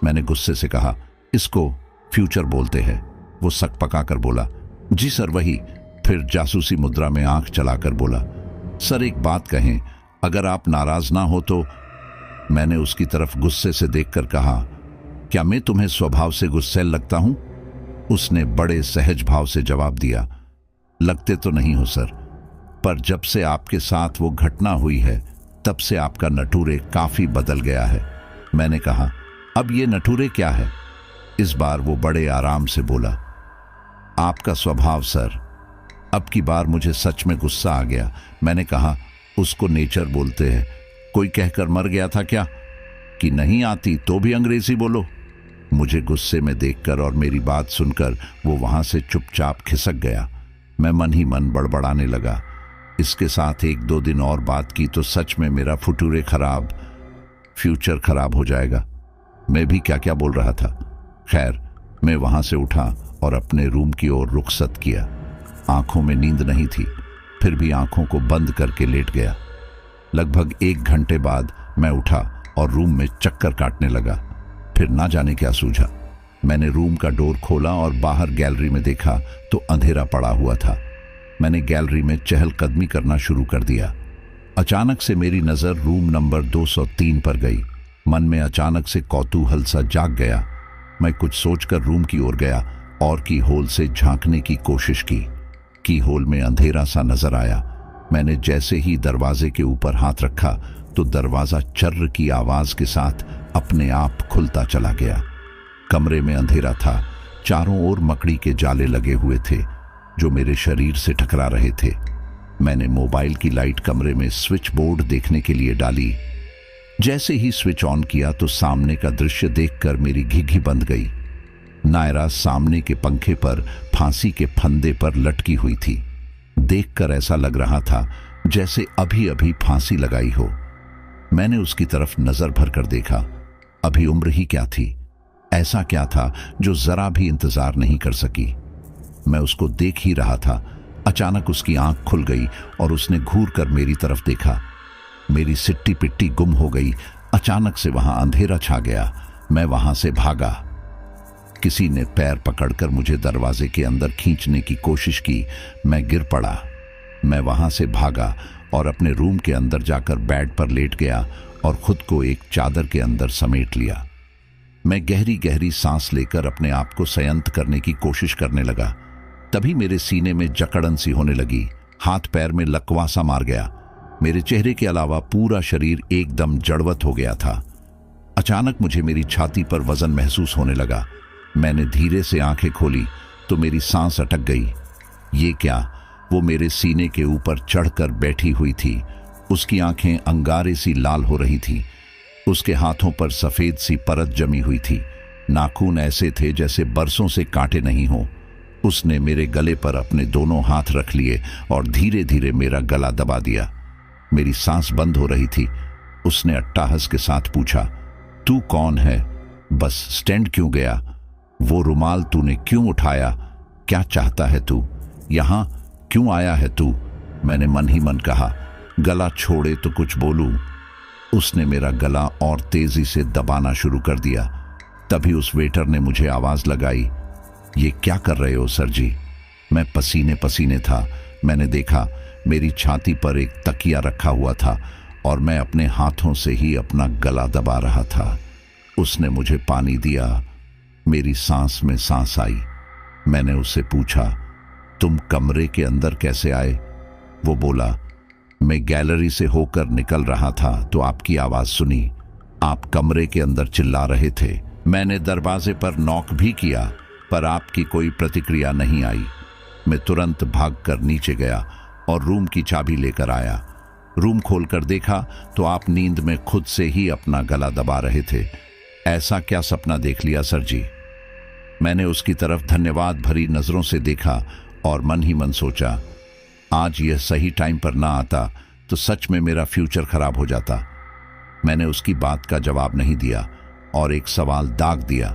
मैंने गुस्से से कहा, इसको फ्यूचर बोलते हैं। वो सक पकाकर बोला, जी सर वही। फिर जासूसी मुद्रा में आंख चलाकर बोला, सर एक बात कहें, अगर आप नाराज ना हो तो। मैंने उसकी तरफ गुस्से से देखकर कहा, क्या मैं तुम्हें स्वभाव से गुस्सैल लगता हूं? उसने बड़े सहज भाव से जवाब दिया, लगते तो नहीं हो सर, पर जब से आपके साथ वो घटना हुई है तब से आपका नटूरे काफी बदल गया है। मैंने कहा, अब ये नटूरे क्या है? इस बार वो बड़े आराम से बोला, आपका स्वभाव सर। अब की बार मुझे सच में गुस्सा आ गया। मैंने कहा, उसको नेचर बोलते हैं, कोई कहकर मर गया था क्या कि नहीं आती तो भी अंग्रेजी बोलो? मुझे गुस्से में देखकर और मेरी बात सुनकर वो वहां से चुपचाप खिसक गया। मैं मन ही मन बड़बड़ाने लगा, इसके साथ 1-2 दिन और बात की तो सच में मेरा फुटूरे खराब, फ्यूचर खराब हो जाएगा। मैं भी क्या क्या बोल रहा था। खैर, मैं वहां से उठा और अपने रूम की ओर रुखसत किया। आंखों में नींद नहीं थी, फिर भी आंखों को बंद करके लेट गया। लगभग 1 घंटे बाद मैं उठा और रूम में चक्कर काटने लगा। फिर ना जाने क्या सूझा। मैंने रूम का डोर खोला और बाहर गैलरी में देखा तो अंधेरा पड़ा हुआ था। मैंने गैलरी में चहलकदमी करना शुरू कर दिया। अचानक से मेरी नजर रूम नंबर 203 पर गई। मन में अचानक से कौतूहल सा जाग गया। मैं कुछ सोचकर रूम की ओर गया और की होल से झांकने की कोशिश की। की होल में अंधेरा सा नजर आया। मैंने जैसे ही दरवाजे के ऊपर हाथ रखा तो दरवाजा चर्र की आवाज के साथ अपने आप खुलता चला गया। कमरे में अंधेरा था, चारों ओर मकड़ी के जाले लगे हुए थे जो मेरे शरीर से टकरा रहे थे। मैंने मोबाइल की लाइट कमरे में स्विच बोर्ड देखने के लिए डाली। जैसे ही स्विच ऑन किया तो सामने का दृश्य देखकर मेरी घिघी बंद गई। नायरा सामने के पंखे पर फांसी के फंदे पर लटकी हुई थी। देखकर ऐसा लग रहा था जैसे अभी अभी फांसी लगाई हो। मैंने उसकी तरफ नजर भर कर देखा। अभी उम्र ही क्या थी, ऐसा क्या था जो जरा भी इंतजार नहीं कर सकी। मैं उसको देख ही रहा था, अचानक उसकी आंख खुल गई और उसने घूर कर मेरी तरफ देखा। मेरी सिट्टी पिट्टी गुम हो गई। अचानक से वहां अंधेरा छा गया। मैं वहां से भागा। किसी ने पैर पकड़कर मुझे दरवाजे के अंदर खींचने की कोशिश की। मैं गिर पड़ा। मैं वहां से भागा और अपने रूम के अंदर जाकर बेड पर लेट गया और खुद को एक चादर के अंदर समेट लिया। मैं गहरी गहरी सांस लेकर अपने आप को संयत करने की कोशिश करने लगा। तभी मेरे सीने में जकड़न सी होने लगी। हाथ पैर में लकवा सा मार गया। मेरे चेहरे के अलावा पूरा शरीर एकदम जड़वत हो गया था। अचानक मुझे मेरी छाती पर वजन महसूस होने लगा। मैंने धीरे से आंखें खोली तो मेरी सांस अटक गई। ये क्या? वो मेरे सीने के ऊपर चढ़कर बैठी हुई थी। उसकी आंखें अंगारे सी लाल हो रही थी। उसके हाथों पर सफेद सी परत जमी हुई थी। नाखून ऐसे थे जैसे बरसों से काटे नहीं हो। उसने मेरे गले पर अपने दोनों हाथ रख लिए और धीरे धीरे मेरा गला दबा दिया। मेरी सांस बंद हो रही थी। उसने अट्टाहस के साथ पूछा, तू कौन है? बस स्टैंड क्यों गया? वो रुमाल तूने क्यों उठाया? क्या चाहता है तू? यहां क्यों आया है तू? मैंने मन ही मन कहा, गला छोड़े तो कुछ बोलूं। उसने मेरा गला और तेजी से दबाना शुरू कर दिया। तभी उस वेटर ने मुझे आवाज लगाई, ये क्या कर रहे हो सर जी? मैं पसीने पसीने था। मैंने देखा मेरी छाती पर एक तकिया रखा हुआ था और मैं अपने हाथों से ही अपना गला दबा रहा था। उसने मुझे पानी दिया। मेरी सांस में सांस आई। मैंने उससे पूछा, तुम कमरे के अंदर कैसे आए? वो बोला, मैं गैलरी से होकर निकल रहा था तो आपकी आवाज सुनी। आप कमरे के अंदर चिल्ला रहे थे। मैंने दरवाजे पर नॉक भी किया पर आपकी कोई प्रतिक्रिया नहीं आई। मैं तुरंत भागकर नीचे गया और रूम की चाबी लेकर आया। रूम खोलकर देखा तो आप नींद में खुद से ही अपना गला दबा रहे थे। ऐसा क्या सपना देख लिया सर जी? मैंने उसकी तरफ धन्यवाद भरी नजरों से देखा और मन ही मन सोचा, आज यह सही टाइम पर ना आता तो सच में मेरा फ्यूचर खराब हो जाता। मैंने उसकी बात का जवाब नहीं दिया और एक सवाल दाग दिया,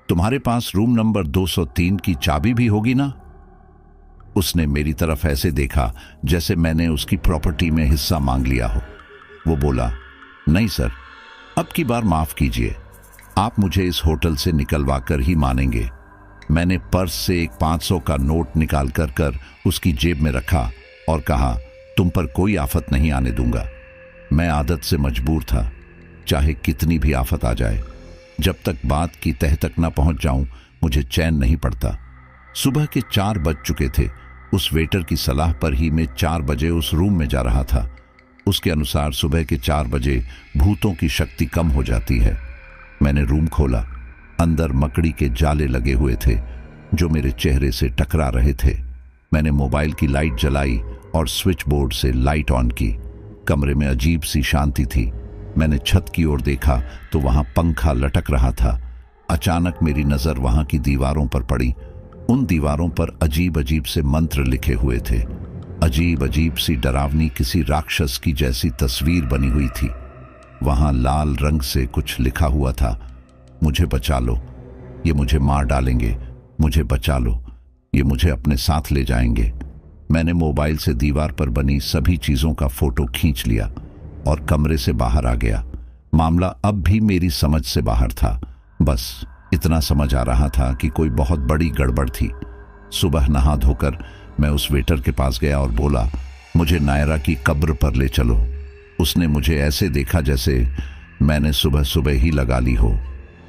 तुम्हारे पास रूम नंबर 203 की चाबी भी होगी ना? उसने मेरी तरफ ऐसे देखा जैसे मैंने उसकी प्रॉपर्टी में हिस्सा मांग लिया हो। वो बोला, नहीं सर, अब की बार माफ कीजिए, आप मुझे इस होटल से निकलवा कर ही मानेंगे। मैंने पर्स से एक 500 का नोट निकाल कर उसकी जेब में रखा और कहा, तुम पर कोई आफत नहीं आने दूंगा। मैं आदत से मजबूर था, चाहे कितनी भी आफत आ जाए, जब तक बात की तह तक न पहुंच जाऊं मुझे चैन नहीं पड़ता। सुबह के 4 बज चुके थे। उस वेटर की सलाह पर ही मैं 4 बजे उस रूम में जा रहा था। उसके अनुसार सुबह के 4 बजे भूतों की शक्ति कम हो जाती है। मैंने रूम खोला। अंदर मकड़ी के जाले लगे हुए थे जो मेरे चेहरे से टकरा रहे थे। मैंने मोबाइल की लाइट जलाई और स्विच बोर्ड से लाइट ऑन की। कमरे में अजीब सी शांति थी। मैंने छत की ओर देखा तो वहां पंखा लटक रहा था। अचानक मेरी नजर वहां की दीवारों पर पड़ी। उन दीवारों पर अजीब अजीब से मंत्र लिखे हुए थे। अजीब अजीब सी डरावनी किसी राक्षस की जैसी तस्वीर बनी हुई थी। वहां लाल रंग से कुछ लिखा हुआ था, मुझे बचा लो, ये मुझे मार डालेंगे, मुझे बचा लो, ये मुझे अपने साथ ले जाएंगे। मैंने मोबाइल से दीवार पर बनी सभी चीजों का फोटो खींच लिया और कमरे से बाहर आ गया। मामला अब भी मेरी समझ से बाहर था। बस इतना समझ आ रहा था कि कोई बहुत बड़ी गड़बड़ थी। सुबह नहा धोकर मैं उस वेटर के पास गया और बोला, मुझे नायरा की कब्र पर ले चलो। उसने मुझे ऐसे देखा जैसे मैंने सुबह सुबह ही लगा ली हो।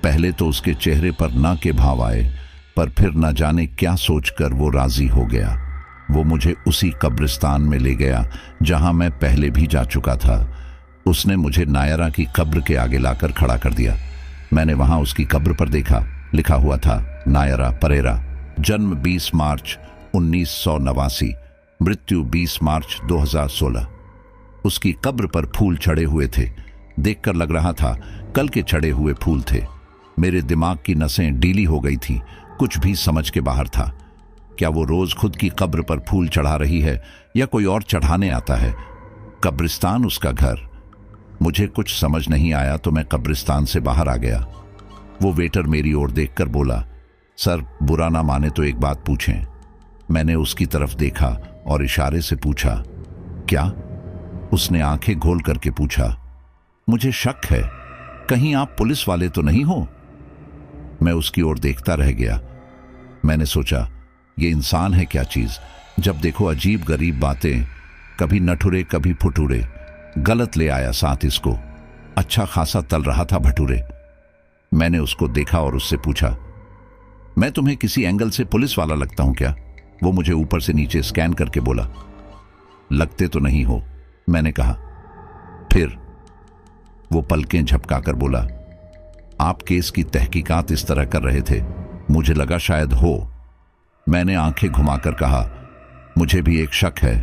पहले तो उसके चेहरे पर ना के भाव आए, पर फिर न जाने क्या सोचकर वो राजी हो गया। वो मुझे उसी कब्रिस्तान में ले गया जहां मैं पहले भी जा चुका था। उसने मुझे नायरा की कब्र के आगे लाकर खड़ा कर दिया। मैंने वहां उसकी कब्र पर देखा, लिखा हुआ था, नायरा परेरा, जन्म 20 मार्च 1989, मृत्यु 20 मार्च 2016। उसकी कब्र पर फूल चढ़े हुए थे। देखकर लग रहा था कल के चढ़े हुए फूल थे। मेरे दिमाग की नसें ढीली हो गई थीं। कुछ भी समझ के बाहर था। क्या वो रोज खुद की कब्र पर फूल चढ़ा रही है या कोई और चढ़ाने आता है? कब्रिस्तान उसका घर। मुझे कुछ समझ नहीं आया तो मैं कब्रिस्तान से बाहर आ गया। वो वेटर मेरी ओर देखकर बोला, सर बुरा ना माने तो एक बात पूछें। मैंने उसकी तरफ देखा और इशारे से पूछा, क्या? उसने आंखें घोल करके पूछा, मुझे शक है, कहीं आप पुलिस वाले तो नहीं हो? मैं उसकी ओर देखता रह गया। मैंने सोचा, ये इंसान है क्या चीज, जब देखो अजीब गरीब बातें, कभी नठुरे कभी फुटूरे। गलत ले आया साथ इसको, अच्छा खासा तल रहा था भटूरे। मैंने उसको देखा और उससे पूछा, मैं तुम्हें किसी एंगल से पुलिस वाला लगता हूं क्या? वो मुझे ऊपर से नीचे स्कैन करके बोला, लगते तो नहीं हो, मैंने कहा। फिर वो पलकें झपकाकर बोला, आप केस की तहकीकात इस तरह कर रहे थे, मुझे लगा शायद हो। मैंने आंखें घुमाकर कहा, मुझे भी एक शक है,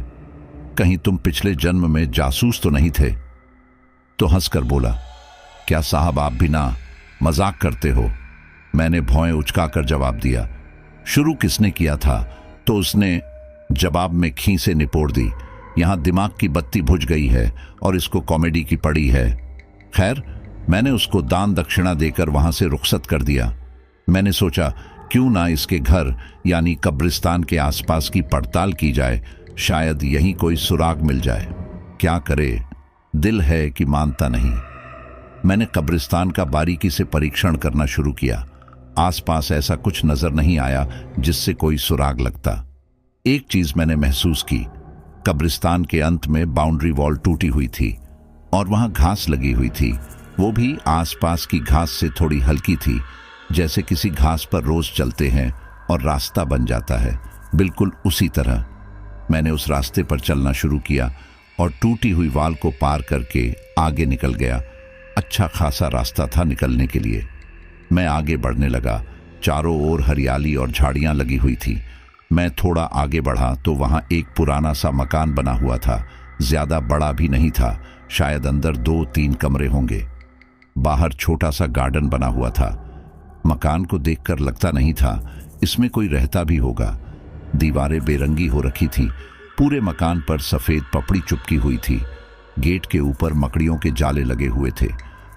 कहीं तुम पिछले जन्म में जासूस तो नहीं थे? तो हंसकर बोला, क्या साहब आप भी ना मजाक करते हो? मैंने भौएं उचकाकर जवाब दिया। शुरू किसने किया था? तो उसने जवाब में खींसे निपोड़ दी। यहां दिमाग की बत्ती बुझ गई है और इसको कॉमेडी की पड़ी है। खैर, मैंने उसको दान दक्षिणा देकर वहां से रुखसत कर दिया। मैंने सोचा क्यों ना इसके घर यानी कब्रिस्तान के आसपास की पड़ताल की जाए, शायद यहीं कोई सुराग मिल जाए। क्या करे, दिल है कि मानता नहीं। मैंने कब्रिस्तान का बारीकी से परीक्षण करना शुरू किया। आसपास ऐसा कुछ नजर नहीं आया जिससे कोई सुराग लगता। एक चीज मैंने महसूस की, कब्रिस्तान के अंत में बाउंड्री वॉल टूटी हुई थी और वहां घास लगी हुई थी। वो भी आसपास की घास से थोड़ी हल्की थी, जैसे किसी घास पर रोज चलते हैं और रास्ता बन जाता है, बिल्कुल उसी तरह। मैंने उस रास्ते पर चलना शुरू किया और टूटी हुई वॉल को पार करके आगे निकल गया। अच्छा खासा रास्ता था निकलने के लिए। मैं आगे बढ़ने लगा। चारों ओर हरियाली और झाड़ियां लगी हुई थी। मैं थोड़ा आगे बढ़ा तो वहां एक पुराना सा मकान बना हुआ था। ज्यादा बड़ा भी नहीं था, शायद अंदर 2-3 कमरे होंगे। बाहर छोटा सा गार्डन बना हुआ था। मकान को देखकर लगता नहीं था इसमें कोई रहता भी होगा। दीवारें बेरंगी हो रखी थी। पूरे मकान पर सफेद पपड़ी चिपकी हुई थी। गेट के ऊपर मकड़ियों के जाले लगे हुए थे।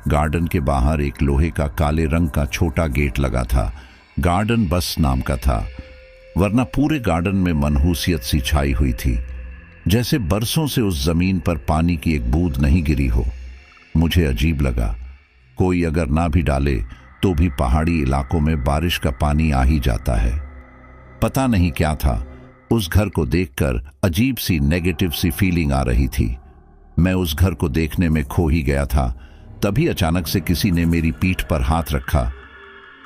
गार्डन के बाहर एक लोहे का काले रंग का छोटा गेट लगा था। गार्डन बस नाम का था, वरना पूरे गार्डन में मनहूसियत सी छाई हुई थी, जैसे बरसों से उस जमीन पर पानी की एक बूंद नहीं गिरी हो। मुझे अजीब लगा, कोई अगर ना भी डाले तो भी पहाड़ी इलाकों में बारिश का पानी आ ही जाता है। पता नहीं क्या था, उस घर को देखकर अजीब सी नेगेटिव सी फीलिंग आ रही थी। मैं उस घर को देखने में खो ही गया था। तभी अचानक से किसी ने मेरी पीठ पर हाथ रखा।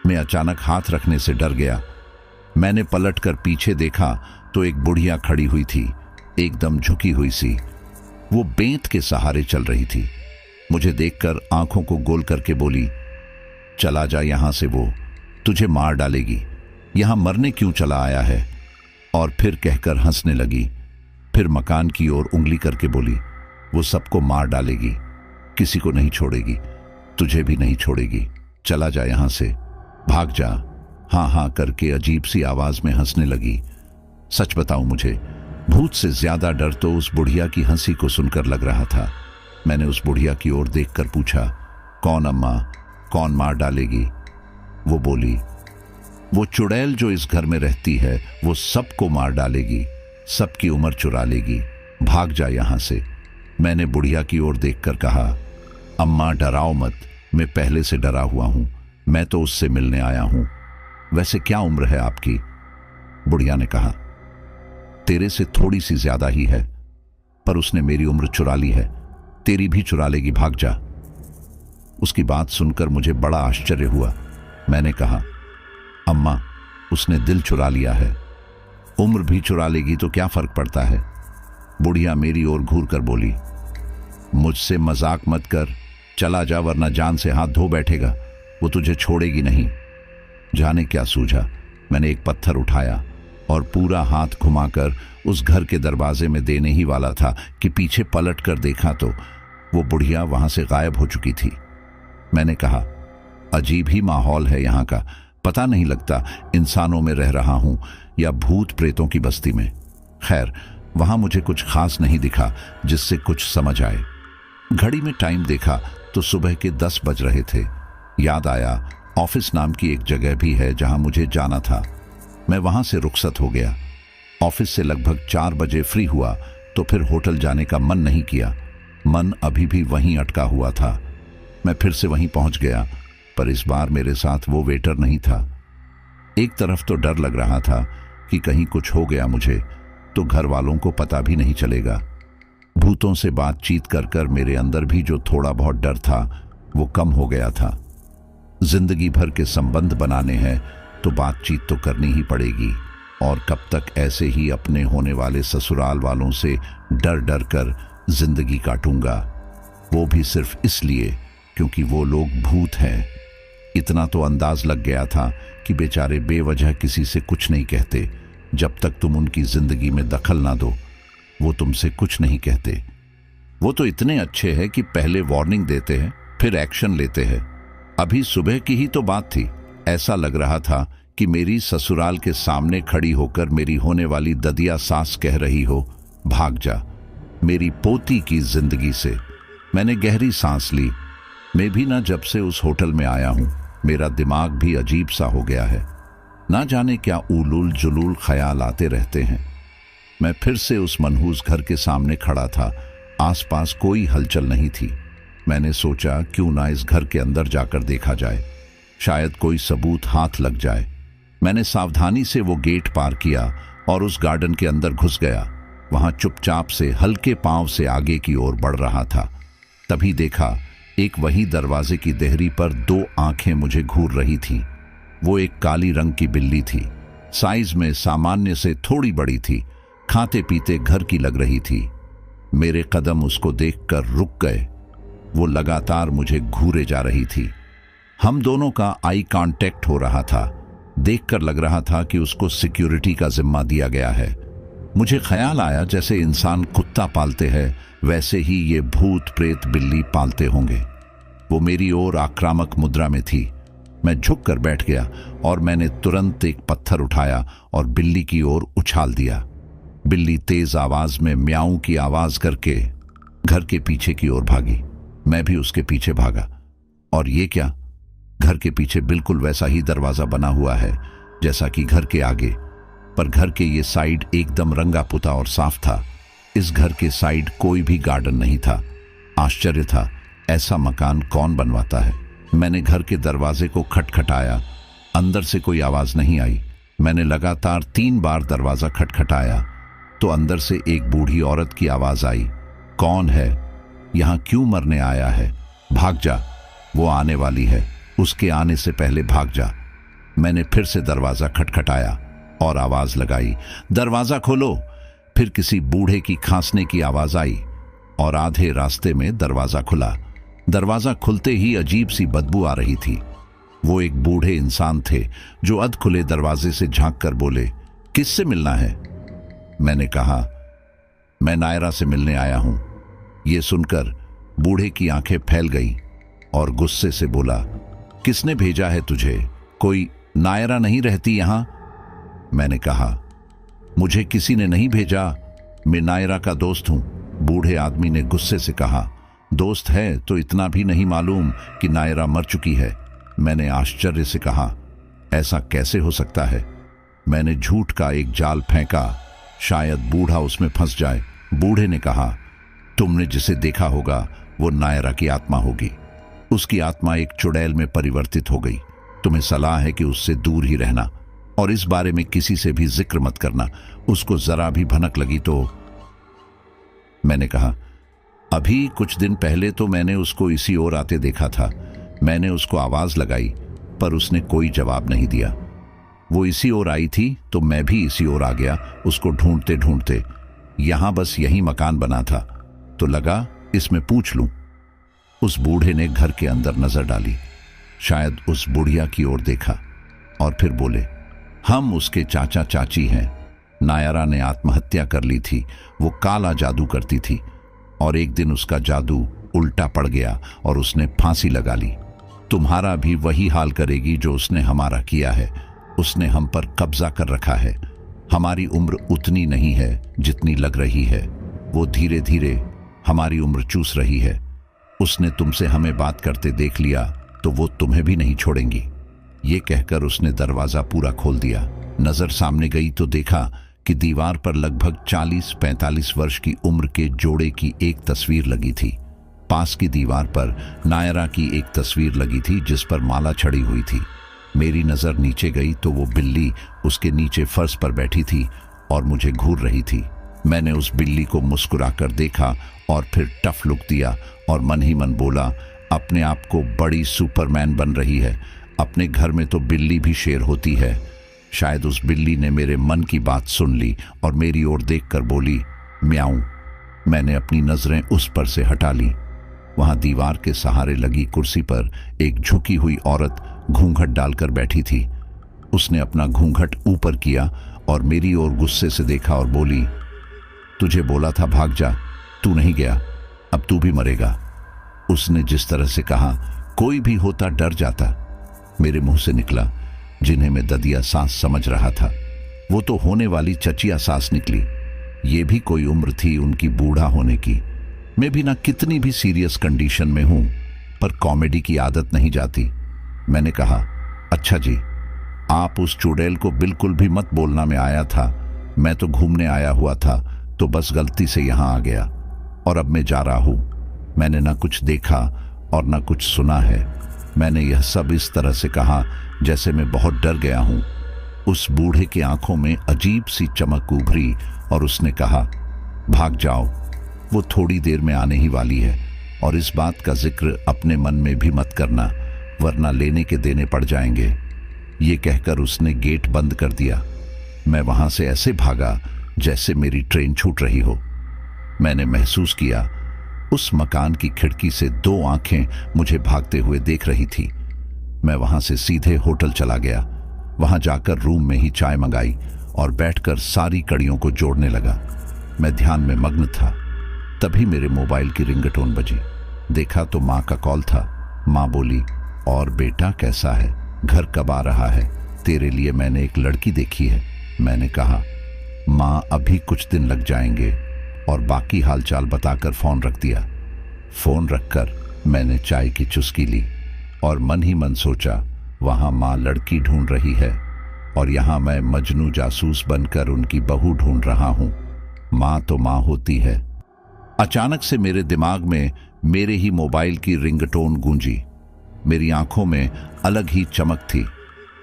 मैं अचानक हाथ रखने से डर गया। मैंने पलटकर पीछे देखा तो एक बुढ़िया खड़ी हुई थी, एकदम झुकी हुई सी। वो बेंत के सहारे चल रही थी। मुझे देखकर आंखों को गोल करके बोली, चला जा यहां से, वो तुझे मार डालेगी। यहां मरने क्यों चला आया है? और फिर कहकर हंसने लगी। फिर मकान की ओर उंगली करके बोली, वो सबको मार डालेगी, किसी को नहीं छोड़ेगी, तुझे भी नहीं छोड़ेगी। चला जा यहां से, भाग जा। हाँ हाँ करके अजीब सी आवाज में हंसने लगी। सच बताऊं, मुझे भूत से ज्यादा डर तो उस बुढ़िया की हंसी को सुनकर लग रहा था। मैंने उस बुढ़िया की ओर देखकर पूछा, कौन अम्मा, कौन मार डालेगी? वो बोली, वो चुड़ैल जो इस घर में रहती है वो सबको मार डालेगी, सबकी उम्र चुरा लेगी, भाग जा यहां से। मैंने बुढ़िया की ओर देखकर कहा, अम्मा डराओ मत, मैं पहले से डरा हुआ हूं, मैं तो उससे मिलने आया हूं। वैसे क्या उम्र है आपकी? बुढ़िया ने कहा, तेरे से थोड़ी सी ज्यादा ही है, पर उसने मेरी उम्र चुरा ली है, तेरी भी चुरा लेगी, भाग जा। उसकी बात सुनकर मुझे बड़ा आश्चर्य हुआ। मैंने कहा, अम्मा उसने दिल चुरा लिया है, उम्र भी चुरा लेगी तो क्या फर्क पड़ता है? बुढ़िया मेरी ओर घूर कर बोली, मुझसे मजाक मत कर, चला जा वरना जान से हाथ धो बैठेगा, वो तुझे छोड़ेगी नहीं। जाने क्या सूझा, मैंने एक पत्थर उठाया और पूरा हाथ घुमाकर उस घर के दरवाजे में देने ही वाला था कि पीछे पलट कर देखा तो वो बुढ़िया वहां से गायब हो चुकी थी। मैंने कहा, अजीब ही माहौल है यहाँ का, पता नहीं लगता इंसानों में रह रहा हूं या भूत प्रेतों की बस्ती में। खैर, वहां मुझे कुछ खास नहीं दिखा जिससे कुछ समझ आए। घड़ी में टाइम देखा तो सुबह के 10 बज रहे थे। याद आया, ऑफिस नाम की एक जगह भी है जहां मुझे जाना था। मैं वहां से रुखसत हो गया। ऑफिस से लगभग 4 बजे फ्री हुआ तो फिर होटल जाने का मन नहीं किया। मन अभी भी वहीं अटका हुआ था। मैं फिर से वहीं पहुंच गया, पर इस बार मेरे साथ वो वेटर नहीं था। एक तरफ तो डर लग रहा था कि कहीं कुछ हो गया मुझे तो घर वालों को पता भी नहीं चलेगा। भूतों से बातचीत कर कर मेरे अंदर भी जो थोड़ा बहुत डर था वो कम हो गया था। जिंदगी भर के संबंध बनाने हैं तो बातचीत तो करनी ही पड़ेगी, और कब तक ऐसे ही अपने होने वाले ससुराल वालों से डर डर कर जिंदगी काटूंगा, वो भी सिर्फ इसलिए क्योंकि वो लोग भूत हैं। इतना तो अंदाज लग गया था कि बेचारे बेवजह किसी से कुछ नहीं कहते। जब तक तुम उनकी जिंदगी में दखल ना दो वो तुमसे कुछ नहीं कहते। वो तो इतने अच्छे हैं कि पहले वार्निंग देते हैं फिर एक्शन लेते हैं। अभी सुबह की ही तो बात थी, ऐसा लग रहा था कि मेरी ससुराल के सामने खड़ी होकर मेरी होने वाली ददिया सास कह रही हो, भाग जा मेरी पोती की जिंदगी से। मैंने गहरी सांस ली। मैं भी ना जब से उस होटल में आया हूं मेरा दिमाग भी अजीब सा हो गया है। ना जाने क्या उलूल जुलूल ख्याल आते रहते हैं। मैं फिर से उस मनहूस घर के सामने खड़ा था। आसपास कोई हलचल नहीं थी। मैंने सोचा क्यों ना इस घर के अंदर जाकर देखा जाए, शायद कोई सबूत हाथ लग जाए। मैंने सावधानी से वो गेट पार किया और उस गार्डन के अंदर घुस गया। वहां चुपचाप से हल्के पांव से आगे की ओर बढ़ रहा था। तभी देखा एक वही दरवाजे की देहरी पर 2 आंखें मुझे घूर रही थीं। वो एक काली रंग की बिल्ली थी। साइज में सामान्य से थोड़ी बड़ी थी। खाते पीते घर की लग रही थी। मेरे कदम उसको देखकर रुक गए। वो लगातार मुझे घूरे जा रही थी। हम दोनों का आई कांटेक्ट हो रहा था। देखकर लग रहा था कि उसको सिक्योरिटी का जिम्मा दिया गया है। मुझे ख्याल आया जैसे इंसान कुत्ता पालते हैं वैसे ही ये भूत प्रेत बिल्ली पालते होंगे। वो मेरी ओर आक्रामक मुद्रा में थी। मैं झुककर बैठ गया और मैंने तुरंत एक पत्थर उठाया और बिल्ली की ओर उछाल दिया। बिल्ली तेज आवाज में म्याऊं की आवाज करके घर के पीछे की ओर भागी। मैं भी उसके पीछे भागा। और ये क्या, घर के पीछे बिल्कुल वैसा ही दरवाजा बना हुआ है जैसा कि घर के आगे, पर घर के ये साइड एकदम रंगा पुता और साफ था। इस घर के साइड कोई भी गार्डन नहीं था। आश्चर्य था, ऐसा मकान कौन बनवाता है। मैंने घर के दरवाजे को खटखटाया। अंदर से कोई आवाज नहीं आई। मैंने लगातार 3 बार दरवाजा खटखटाया तो अंदर से एक बूढ़ी औरत की आवाज आई, कौन है, यहां क्यों मरने आया है, भाग जा, वो आने वाली है, उसके आने से पहले भाग जा। मैंने फिर से दरवाजा खटखटाया और आवाज लगाई, दरवाजा खोलो। फिर किसी बूढ़े की खांसने की आवाज आई और आधे रास्ते में दरवाजा खुला। दरवाजा खुलते ही अजीब सी बदबू आ रही थी। वो एक बूढ़े इंसान थे जो अध खुले दरवाजे से झांक कर बोले, किससे मिलना है। मैंने कहा, मैं नायरा से मिलने आया हूं। ये सुनकर बूढ़े की आंखें फैल गईं और गुस्से से बोला, किसने भेजा है तुझे, कोई नायरा नहीं रहती यहां। मैंने कहा, मुझे किसी ने नहीं भेजा, मैं नायरा का दोस्त हूं। बूढ़े आदमी ने गुस्से से कहा, दोस्त है तो इतना भी नहीं मालूम कि नायरा मर चुकी है। मैंने आश्चर्य से कहा, ऐसा कैसे हो सकता है। मैंने झूठ का एक जाल फेंका, शायद बूढ़ा उसमें फंस जाए। बूढ़े ने कहा, तुमने जिसे देखा होगा वो नायरा की आत्मा होगी। उसकी आत्मा एक चुड़ैल में परिवर्तित हो गई। तुम्हें सलाह है कि उससे दूर ही रहना और इस बारे में किसी से भी जिक्र मत करना। उसको जरा भी भनक लगी तो। मैंने कहा, अभी कुछ दिन पहले तो मैंने उसको इसी ओर आते देखा था। मैंने उसको आवाज लगाई पर उसने कोई जवाब नहीं दिया। वो इसी ओर आई थी तो मैं भी इसी ओर आ गया उसको ढूंढते ढूंढते। यहां बस यही मकान बना था तो लगा इसमें पूछ लूं। उस बूढ़े ने घर के अंदर नजर डाली, शायद उस बुढ़िया की ओर देखा और फिर बोले, हम उसके चाचा चाची हैं। नायरा ने आत्महत्या कर ली थी। वो काला जादू करती थी और एक दिन उसका जादू उल्टा पड़ गया और उसने फांसी लगा ली। तुम्हारा भी वही हाल करेगी जो उसने हमारा किया है। उसने हम पर कब्जा कर रखा है। हमारी उम्र उतनी नहीं है जितनी लग रही है। वो धीरे धीरे हमारी उम्र चूस रही है। उसने तुमसे हमें बात करते देख लिया तो वो तुम्हें भी नहीं छोड़ेंगी। ये कहकर उसने दरवाजा पूरा खोल दिया। नजर सामने गई तो देखा कि दीवार पर लगभग 40-45 वर्ष की उम्र के जोड़े की एक तस्वीर लगी थी। पास की दीवार पर नायरा की एक तस्वीर लगी थी जिस पर माला चढ़ी हुई थी। मेरी नजर नीचे गई तो वो बिल्ली उसके नीचे फर्श पर बैठी थी और मुझे घूर रही थी। मैंने उस बिल्ली को मुस्कुराकर देखा और फिर टफ लुक दिया और मन ही मन बोला, अपने आप को बड़ी सुपरमैन बन रही है। अपने घर में तो बिल्ली भी शेर होती है। शायद उस बिल्ली ने मेरे मन की बात सुन ली और मेरी ओर देखकर बोली, म्याऊं। मैंने अपनी नजरें उस पर से हटा ली। वहां दीवार के सहारे लगी कुर्सी पर एक झुकी हुई औरत घूंघट डालकर बैठी थी। उसने अपना घूंघट ऊपर किया और मेरी ओर गुस्से से देखा और बोली, तुझे बोला था भाग जा, तू नहीं गया, अब तू भी मरेगा। उसने जिस तरह से कहा कोई भी होता डर जाता। मेरे मुंह से निकला, जिन्हें मैं ददिया सांस समझ रहा था वो तो होने वाली चचिया सांस निकली। ये भी कोई उम्र थी उनकी बूढ़ा होने की। मैं भी ना कितनी भी सीरियस कंडीशन में हूं पर कॉमेडी की आदत नहीं जाती। मैंने कहा, अच्छा जी, आप उस चुड़ैल को बिल्कुल भी मत बोलना मैं आया था। मैं तो घूमने आया हुआ था, तो बस गलती से यहां आ गया और अब मैं जा रहा हूं। मैंने ना कुछ देखा और ना कुछ सुना है। मैंने यह सब इस तरह से कहा जैसे मैं बहुत डर गया हूं। उस बूढ़े की आंखों में अजीब सी चमक उभरी और उसने कहा, भाग जाओ, वो थोड़ी देर में आने ही वाली है और इस बात का जिक्र अपने मन में भी मत करना, वरना लेने के देने पड़ जाएंगे। ये कहकर उसने गेट बंद कर दिया। मैं वहां से ऐसे भागा जैसे मेरी ट्रेन छूट रही हो। मैंने महसूस किया उस मकान की खिड़की से 2 आंखें मुझे भागते हुए देख रही थी। मैं वहां से सीधे होटल चला गया। वहां जाकर रूम में ही चाय मंगाई और बैठकर सारी कड़ियों को जोड़ने लगा। मैं ध्यान में मग्न था। तभी मेरे मोबाइल की रिंगटोन बजी। देखा तो माँ का कॉल था। माँ बोली, और बेटा कैसा है, घर कब आ रहा है? तेरे लिए मैंने एक लड़की देखी है। मैंने कहा, माँ अभी कुछ दिन लग जाएंगे, और बाकी हालचाल बताकर फोन रख दिया। फोन रखकर मैंने चाय की चुस्की ली और मन ही मन सोचा, वहां माँ लड़की ढूंढ रही है और यहां मैं मजनू जासूस बनकर उनकी बहू ढूंढ रहा हूं। माँ तो माँ होती है। अचानक से मेरे दिमाग में मेरे ही मोबाइल की रिंगटोन गूंजी। मेरी आंखों में अलग ही चमक थी।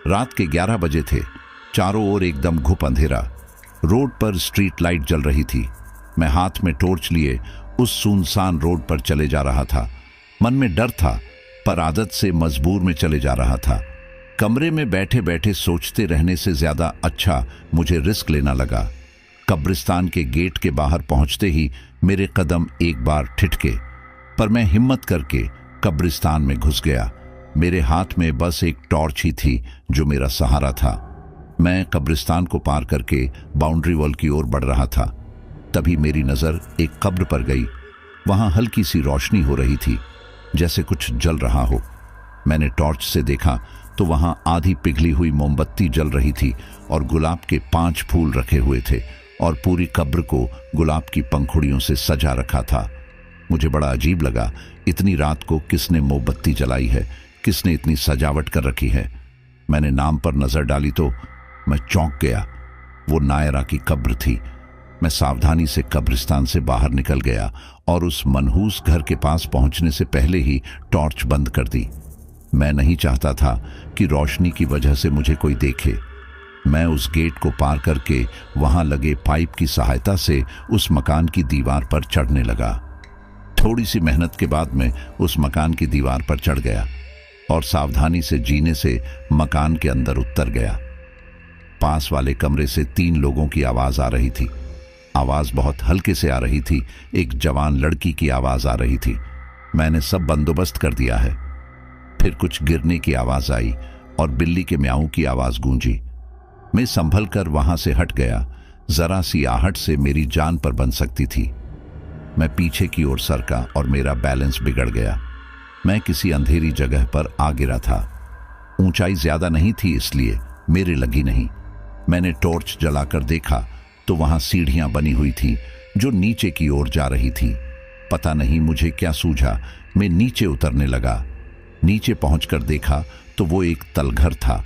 रात के 11 बजे थे। चारों ओर एकदम घुप अंधेरा। रोड पर स्ट्रीट लाइट जल रही थी। मैं हाथ में टॉर्च लिए उस सुनसान रोड पर चले जा रहा था। मन में डर था, पर आदत से मजबूर में चले जा रहा था। कमरे में बैठे बैठे सोचते रहने से ज्यादा अच्छा मुझे रिस्क लेना लगा। कब्रिस्तान के गेट के बाहर पहुंचते ही मेरे कदम एक बार ठिठके, पर मैं हिम्मत करके कब्रिस्तान में घुस गया। मेरे हाथ में बस एक टॉर्च ही थी जो मेरा सहारा था। मैं कब्रिस्तान को पार करके बाउंड्री वॉल की ओर बढ़ रहा था। तभी मेरी नजर एक कब्र पर गई। वहां हल्की सी रोशनी हो रही थी, जैसे कुछ जल रहा हो। मैंने टॉर्च से देखा तो वहां आधी पिघली हुई मोमबत्ती जल रही थी और गुलाब के 5 फूल रखे हुए थे और पूरी कब्र को गुलाब की पंखुड़ियों से सजा रखा था। मुझे बड़ा अजीब लगा, इतनी रात को किसने मोमबत्ती जलाई है, किसने इतनी सजावट कर रखी है। मैंने नाम पर नजर डाली तो मैं चौंक गया। वो नायरा की कब्र थी। मैं सावधानी से कब्रिस्तान से बाहर निकल गया और उस मनहूस घर के पास पहुंचने से पहले ही टॉर्च बंद कर दी। मैं नहीं चाहता था कि रोशनी की वजह से मुझे कोई देखे। मैं उस गेट को पार करके वहां लगे पाइप की सहायता से उस मकान की दीवार पर चढ़ने लगा। थोड़ी सी मेहनत के बाद मैं उस मकान की दीवार पर चढ़ गया और सावधानी से जीने से मकान के अंदर उतर गया। पास वाले कमरे से 3 लोगों की आवाज आ रही थी। आवाज बहुत हल्के से आ रही थी। एक जवान लड़की की आवाज आ रही थी। मैंने सब बंदोबस्त कर दिया है। फिर कुछ गिरने की आवाज आई और बिल्ली के म्याऊं की आवाज गूंजी। मैं संभल कर वहां से हट गया। जरा सी आहट से मेरी जान पर बन सकती थी। मैं पीछे की ओर सरका और मेरा बैलेंस बिगड़ गया। मैं किसी अंधेरी जगह पर आ गिरा था। ऊंचाई ज्यादा नहीं थी, इसलिए मेरे लगी नहीं। मैंने टॉर्च जलाकर देखा तो वहां सीढ़ियां बनी हुई थी जो नीचे की ओर जा रही थी। पता नहीं मुझे क्या सूझा, मैं नीचे उतरने लगा। नीचे पहुंचकर देखा तो वो एक तलघर था।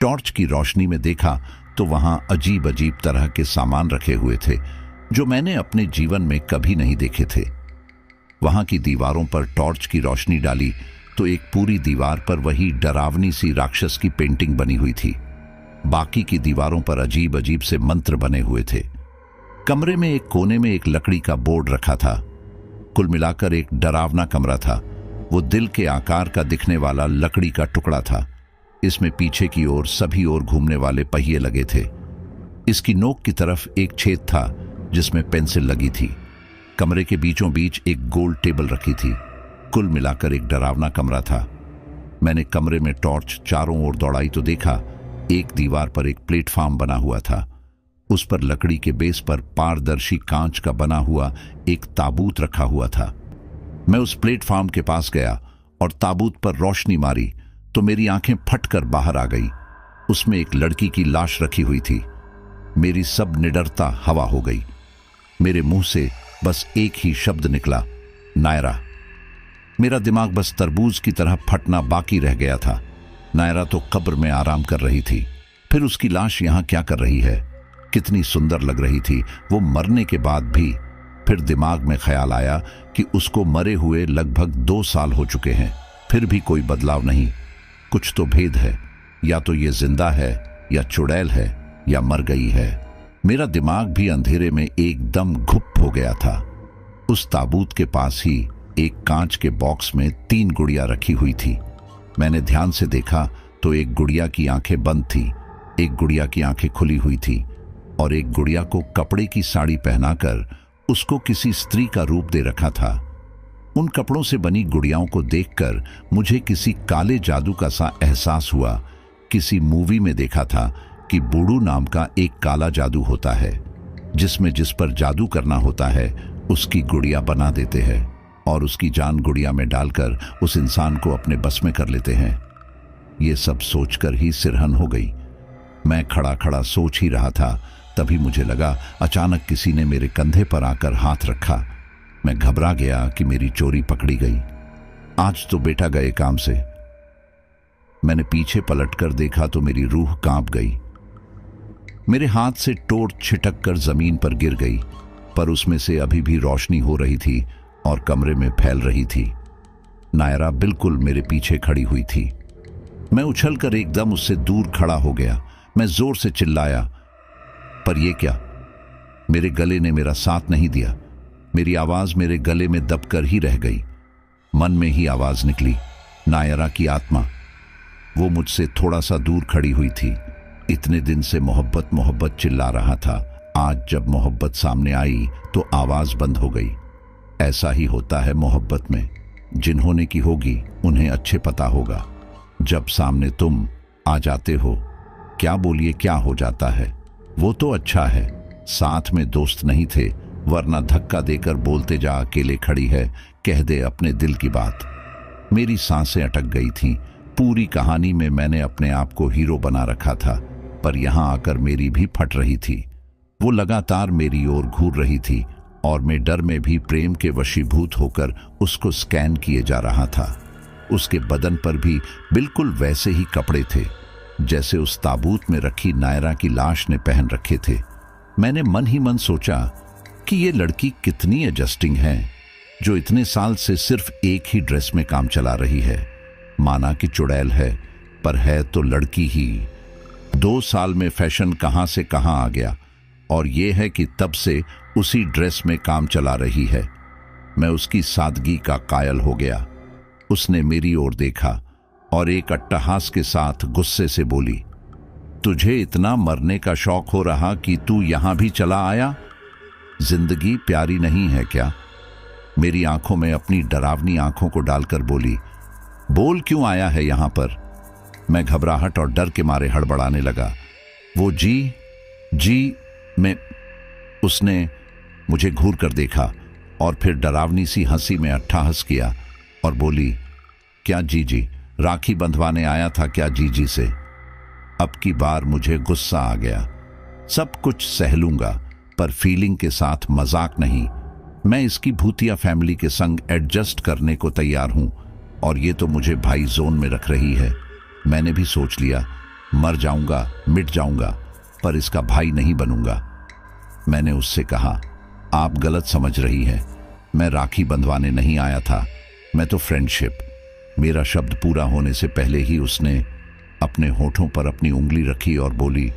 टॉर्च की रोशनी में देखा तो वहां अजीब अजीब तरह के सामान रखे हुए थे जो मैंने अपने जीवन में कभी नहीं देखे थे। वहां की दीवारों पर टॉर्च की रोशनी डाली तो एक पूरी दीवार पर वही डरावनी सी राक्षस की पेंटिंग बनी हुई थी। बाकी की दीवारों पर अजीब अजीब से मंत्र बने हुए थे। कमरे में एक कोने में एक लकड़ी का बोर्ड रखा था। कुल मिलाकर एक डरावना कमरा था। वो दिल के आकार का दिखने वाला लकड़ी का टुकड़ा था। इसमें पीछे की ओर सभी ओर घूमने वाले पहिए लगे थे। इसकी नोक की तरफ एक छेद था जिसमें पेंसिल लगी थी। कमरे के बीचों बीच एक गोल टेबल रखी थी। कुल मिलाकर एक डरावना कमरा था। मैंने कमरे में टॉर्च चारों ओर दौड़ाई तो देखा एक दीवार पर एक प्लेटफॉर्म बना हुआ था। उस पर लकड़ी के बेस पर पारदर्शी कांच का बना हुआ एक ताबूत रखा हुआ था। मैं उस प्लेटफॉर्म के पास गया और ताबूत पर रोशनी मारी तो मेरी आंखें फटकर बाहर आ गई। उसमें एक लड़की की लाश रखी हुई थी। मेरी सब निडरता हवा हो गई। मेरे मुंह से बस एक ही शब्द निकला, नायरा। मेरा दिमाग बस तरबूज की तरह फटना बाकी रह गया था। नायरा तो कब्र में आराम कर रही थी, फिर उसकी लाश यहाँ क्या कर रही है? कितनी सुंदर लग रही थी वो मरने के बाद भी। फिर दिमाग में ख्याल आया कि उसको मरे हुए लगभग 2 साल हो चुके हैं, फिर भी कोई बदलाव नहीं। कुछ तो भेद है, या तो ये जिंदा है, या चुड़ैल है, या मर गई है। मेरा दिमाग भी अंधेरे में एकदम घुप हो गया था। उस ताबूत के पास ही एक कांच के बॉक्स में 3 गुड़िया रखी हुई थी। मैंने ध्यान से देखा तो एक गुड़िया की आंखें बंद थी, एक गुड़िया की आंखें खुली हुई थी, और एक गुड़िया को कपड़े की साड़ी पहनाकर उसको किसी स्त्री का रूप दे रखा था। उन कपड़ों से बनी गुड़ियाओं को देखकर मुझे किसी काले जादू का सा एहसास हुआ। किसी मूवी में देखा था कि बूढ़ू नाम का एक काला जादू होता है, जिसमें जिस पर जादू करना होता है उसकी गुड़िया बना देते हैं और उसकी जान गुड़िया में डालकर उस इंसान को अपने बस में कर लेते हैं। ये सब सोचकर ही सिरहन हो गई। मैं खड़ा खड़ा सोच ही रहा था, तभी मुझे लगा अचानक किसी ने मेरे कंधे पर आकर हाथ रखा। मैं घबरा गया कि मेरी चोरी पकड़ी गई। आज तो बेटा गए काम से। मैंने पीछे पलटकर देखा तो मेरी रूह कांप गई। मेरे हाथ से टॉर्च छिटक कर जमीन पर गिर गई, पर उसमें से अभी भी रोशनी हो रही थी और कमरे में फैल रही थी। नायरा बिल्कुल मेरे पीछे खड़ी हुई थी। मैं उछलकर एकदम उससे दूर खड़ा हो गया। मैं जोर से चिल्लाया, पर यह क्या? मेरे गले ने मेरा साथ नहीं दिया। मेरी आवाज मेरे गले में दबकर ही रह गई। मन में ही आवाज निकली, नायरा की आत्मा। वो मुझसे थोड़ा सा दूर खड़ी हुई थी। इतने दिन से मोहब्बत मोहब्बत चिल्ला रहा था, आज जब मोहब्बत सामने आई तो आवाज बंद हो गई। ऐसा ही होता है मोहब्बत में, जिन्होंने की होगी उन्हें अच्छे पता होगा। जब सामने तुम आ जाते हो, क्या बोलिए क्या हो जाता है। वो तो अच्छा है साथ में दोस्त नहीं थे, वरना धक्का देकर बोलते जा, अकेले खड़ी है, कह दे अपने दिल की बात। मेरी सांसें अटक गई थीं। पूरी कहानी में मैंने अपने आप को हीरो बना रखा था, पर यहां आकर मेरी भी फट रही थी। वो लगातार मेरी ओर घूर रही थी और मैं डर में भी प्रेम के वशीभूत होकर उसको स्कैन किए जा रहा था। उसके बदन पर भी बिल्कुल वैसे ही कपड़े थे जैसे उस ताबूत में रखी नायरा की लाश ने पहन रखे थे। मैंने मन ही मन सोचा कि ये लड़की कितनी एडजस्टिंग है, जो इतने साल से सिर्फ एक ही ड्रेस में काम चला रही है। माना कि चुड़ैल है, पर है तो लड़की ही। 2 साल में फैशन कहां से कहां आ गया, और ये है कि तब से उसी ड्रेस में काम चला रही है। मैं उसकी सादगी का कायल हो गया। उसने मेरी ओर देखा और एक अट्टहास के साथ गुस्से से बोली, तुझे इतना मरने का शौक हो रहा कि तू यहां भी चला आया? जिंदगी प्यारी नहीं है क्या? मेरी आंखों में अपनी डरावनी आंखों को डालकर बोली, बोल क्यों आया है यहां पर? मैं घबराहट और डर के मारे हड़बड़ाने लगा। वो जी मैं। उसने मुझे घूर कर देखा और फिर डरावनी सी हंसी में अट्ठहास किया और बोली, क्या जी? राखी बंधवाने आया था क्या जी से? अब की बार मुझे गुस्सा आ गया। सब कुछ सह लूंगा, पर फीलिंग के साथ मजाक नहीं। मैं इसकी भूतिया फैमिली के संग एडजस्ट करने को तैयार हूं, और ये तो मुझे भाई जोन में रख रही है। मैंने भी सोच लिया, मर जाऊंगा, मिट जाऊंगा, पर इसका भाई नहीं बनूंगा। मैंने उससे कहा, आप गलत समझ रही हैं, मैं राखी बंधवाने नहीं आया था, मैं तो फ्रेंडशिप। मेरा शब्द पूरा होने से पहले ही उसने अपने होठों पर अपनी उंगली रखी और बोली,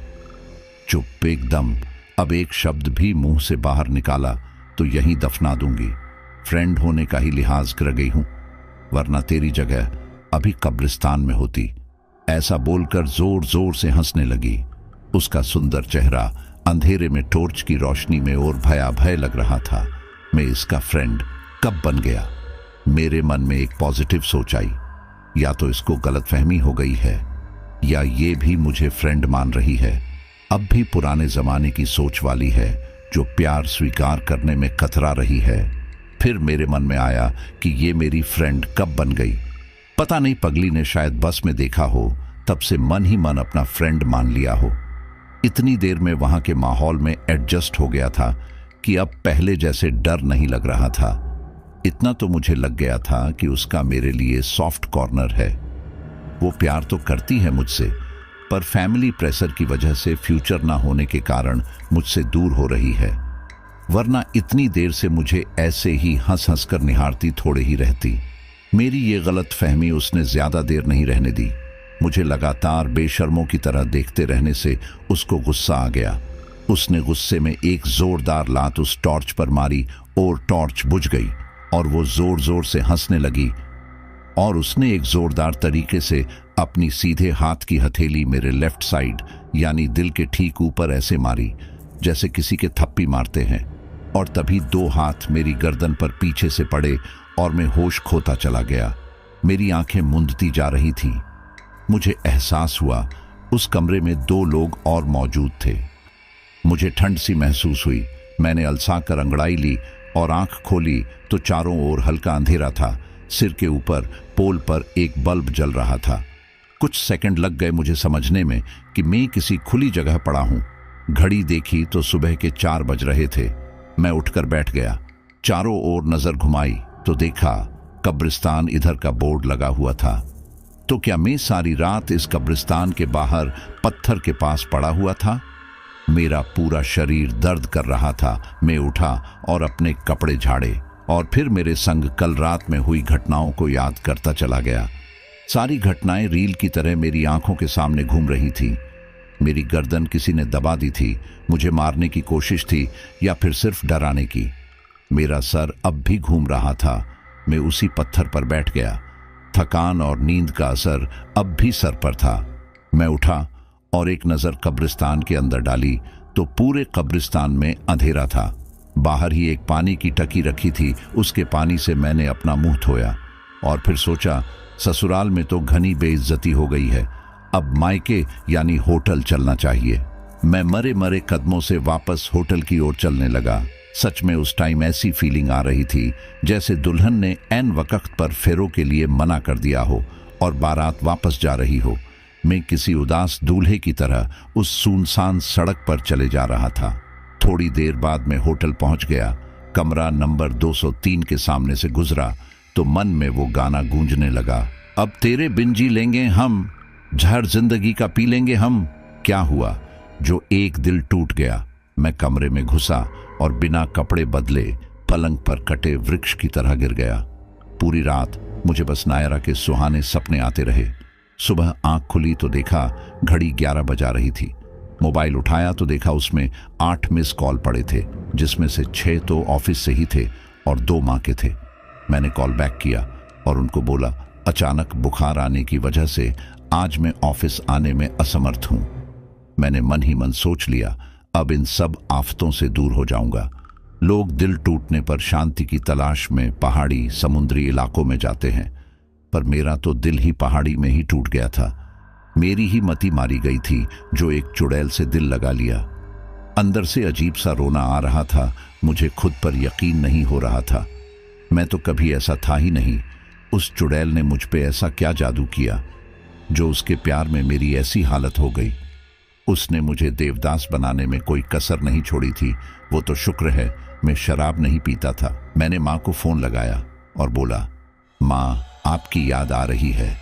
चुप एकदम। अब एक शब्द भी मुंह से बाहर निकाला तो यहीं दफना दूंगी। फ्रेंड होने का ही लिहाज कर गई हूं, वरना तेरी जगह अभी कब्रिस्तान में होती। ऐसा बोलकर जोर जोर से हंसने लगी। उसका सुंदर चेहरा अंधेरे में टॉर्च की रोशनी में और भयाभय लग रहा था। मैं इसका फ्रेंड कब बन गया? मेरे मन में एक पॉजिटिव सोच आई, या तो इसको गलतफहमी हो गई है, या ये भी मुझे फ्रेंड मान रही है। अब भी पुराने जमाने की सोच वाली है, जो प्यार स्वीकार करने में कतरा रही है। फिर मेरे मन में आया कि ये मेरी फ्रेंड कब बन गई। पता नहीं, पगली ने शायद बस में देखा हो, तब से मन ही मन अपना फ्रेंड मान लिया हो। इतनी देर में वहां के माहौल में एडजस्ट हो गया था कि अब पहले जैसे डर नहीं लग रहा था। इतना तो मुझे लग गया था कि उसका मेरे लिए सॉफ्ट कॉर्नर है। वो प्यार तो करती है मुझसे, पर फैमिली प्रेशर की वजह से फ्यूचर ना होने के कारण मुझसे दूर हो रही है, वरना इतनी देर से मुझे ऐसे ही हंस हंस कर निहारती थोड़े ही रहती। मेरी ये गलत फहमी उसने ज्यादा देर नहीं रहने दी। मुझे लगातार बेशर्मों की तरह देखते रहने से उसको गुस्सा आ गया। उसने गुस्से में एक जोरदार लात उस टॉर्च पर मारी और टॉर्च बुझ गई और वो जोर जोर से हंसने लगी। और उसने एक जोरदार तरीके से अपनी सीधे हाथ की हथेली मेरे लेफ्ट साइड यानी दिल के ठीक ऊपर ऐसे मारी जैसे किसी के थप्पी मारते हैं, और तभी 2 हाथ मेरी गर्दन पर पीछे से पड़े और मैं होश खोता चला गया। मेरी आंखें मूंदती जा रही थीं। मुझे एहसास हुआ उस कमरे में 2 लोग और मौजूद थे। मुझे ठंड सी महसूस हुई। मैंने अलसा कर अंगड़ाई ली और आंख खोली तो चारों ओर हल्का अंधेरा था। सिर के ऊपर पोल पर एक बल्ब जल रहा था। कुछ सेकंड लग गए मुझे समझने में कि मैं किसी खुली जगह पड़ा हूं। घड़ी देखी तो सुबह के 4 बज रहे थे। मैं उठकर बैठ गया। चारों ओर नजर घुमाई तो देखा कब्रिस्तान इधर का बोर्ड लगा हुआ था। तो क्या मैं सारी रात इस कब्रिस्तान के बाहर पत्थर के पास पड़ा हुआ था? मेरा पूरा शरीर दर्द कर रहा था। मैं उठा और अपने कपड़े झाड़े और फिर मेरे संग कल रात में हुई घटनाओं को याद करता चला गया। सारी घटनाएं रील की तरह मेरी आंखों के सामने घूम रही थी। मेरी गर्दन किसी ने दबा दी थी। मुझे मारने की कोशिश थी या फिर सिर्फ डराने की। मेरा सर अब भी घूम रहा था। मैं उसी पत्थर पर बैठ गया। थकान और नींद का असर अब भी सर पर था। मैं उठा और एक नजर कब्रिस्तान के अंदर डाली तो पूरे कब्रिस्तान में अंधेरा था। बाहर ही एक पानी की टंकी रखी थी। उसके पानी से मैंने अपना मुंह धोया और फिर सोचा ससुराल में तो घनी बेइज्जती हो गई है, अब मायके यानी होटल चलना चाहिए। मैं मरे मरे कदमों से वापस होटल की ओर चलने लगा। सच में उस टाइम ऐसी फीलिंग आ रही थी जैसे दुल्हन ने ऐन वक्त पर फेरों के लिए मना कर दिया हो और बारात वापस जा रही हो। मैं किसी उदास दूल्हे की तरह उस सुनसान सड़क पर चले जा रहा था। थोड़ी देर बाद मैं होटल पहुंच गया। कमरा नंबर 203 के सामने से गुजरा तो मन में वो गाना गूंजने लगा, अब तेरे बिन जी लेंगे हम, जहर जिंदगी का पी लेंगे हम। क्या हुआ जो एक दिल टूट गया। मैं कमरे में घुसा और बिना कपड़े बदले पलंग पर कटे वृक्ष की तरह गिर गया। पूरी रात मुझे बस नायरा के सुहाने सपने आते रहे। सुबह आंख खुली तो देखा घड़ी 11 बजा रही थी। मोबाइल उठाया तो देखा उसमें 8 मिस कॉल पड़े थे, जिसमें से 6 तो ऑफिस से ही थे और 2 माँ के थे। मैंने कॉल बैक किया और उनको बोला अचानक बुखार आने की वजह से आज मैं ऑफिस आने में असमर्थ हूं। मैंने मन ही मन सोच लिया अब इन सब आफतों से दूर हो जाऊंगा। लोग दिल टूटने पर शांति की तलाश में पहाड़ी समुद्री इलाकों में जाते हैं, पर मेरा तो दिल ही पहाड़ी में ही टूट गया था। मेरी ही मति मारी गई थी जो एक चुड़ैल से दिल लगा लिया। अंदर से अजीब सा रोना आ रहा था। मुझे खुद पर यकीन नहीं हो रहा था। मैं तो कभी ऐसा था ही नहीं। उस चुड़ैल ने मुझ पे ऐसा क्या जादू किया जो उसके प्यार में मेरी ऐसी हालत हो गई। उसने मुझे देवदास बनाने में कोई कसर नहीं छोड़ी थी। वो तो शुक्र है मैं शराब नहीं पीता था। मैंने माँ को फोन लगाया और बोला माँ आपकी याद आ रही है,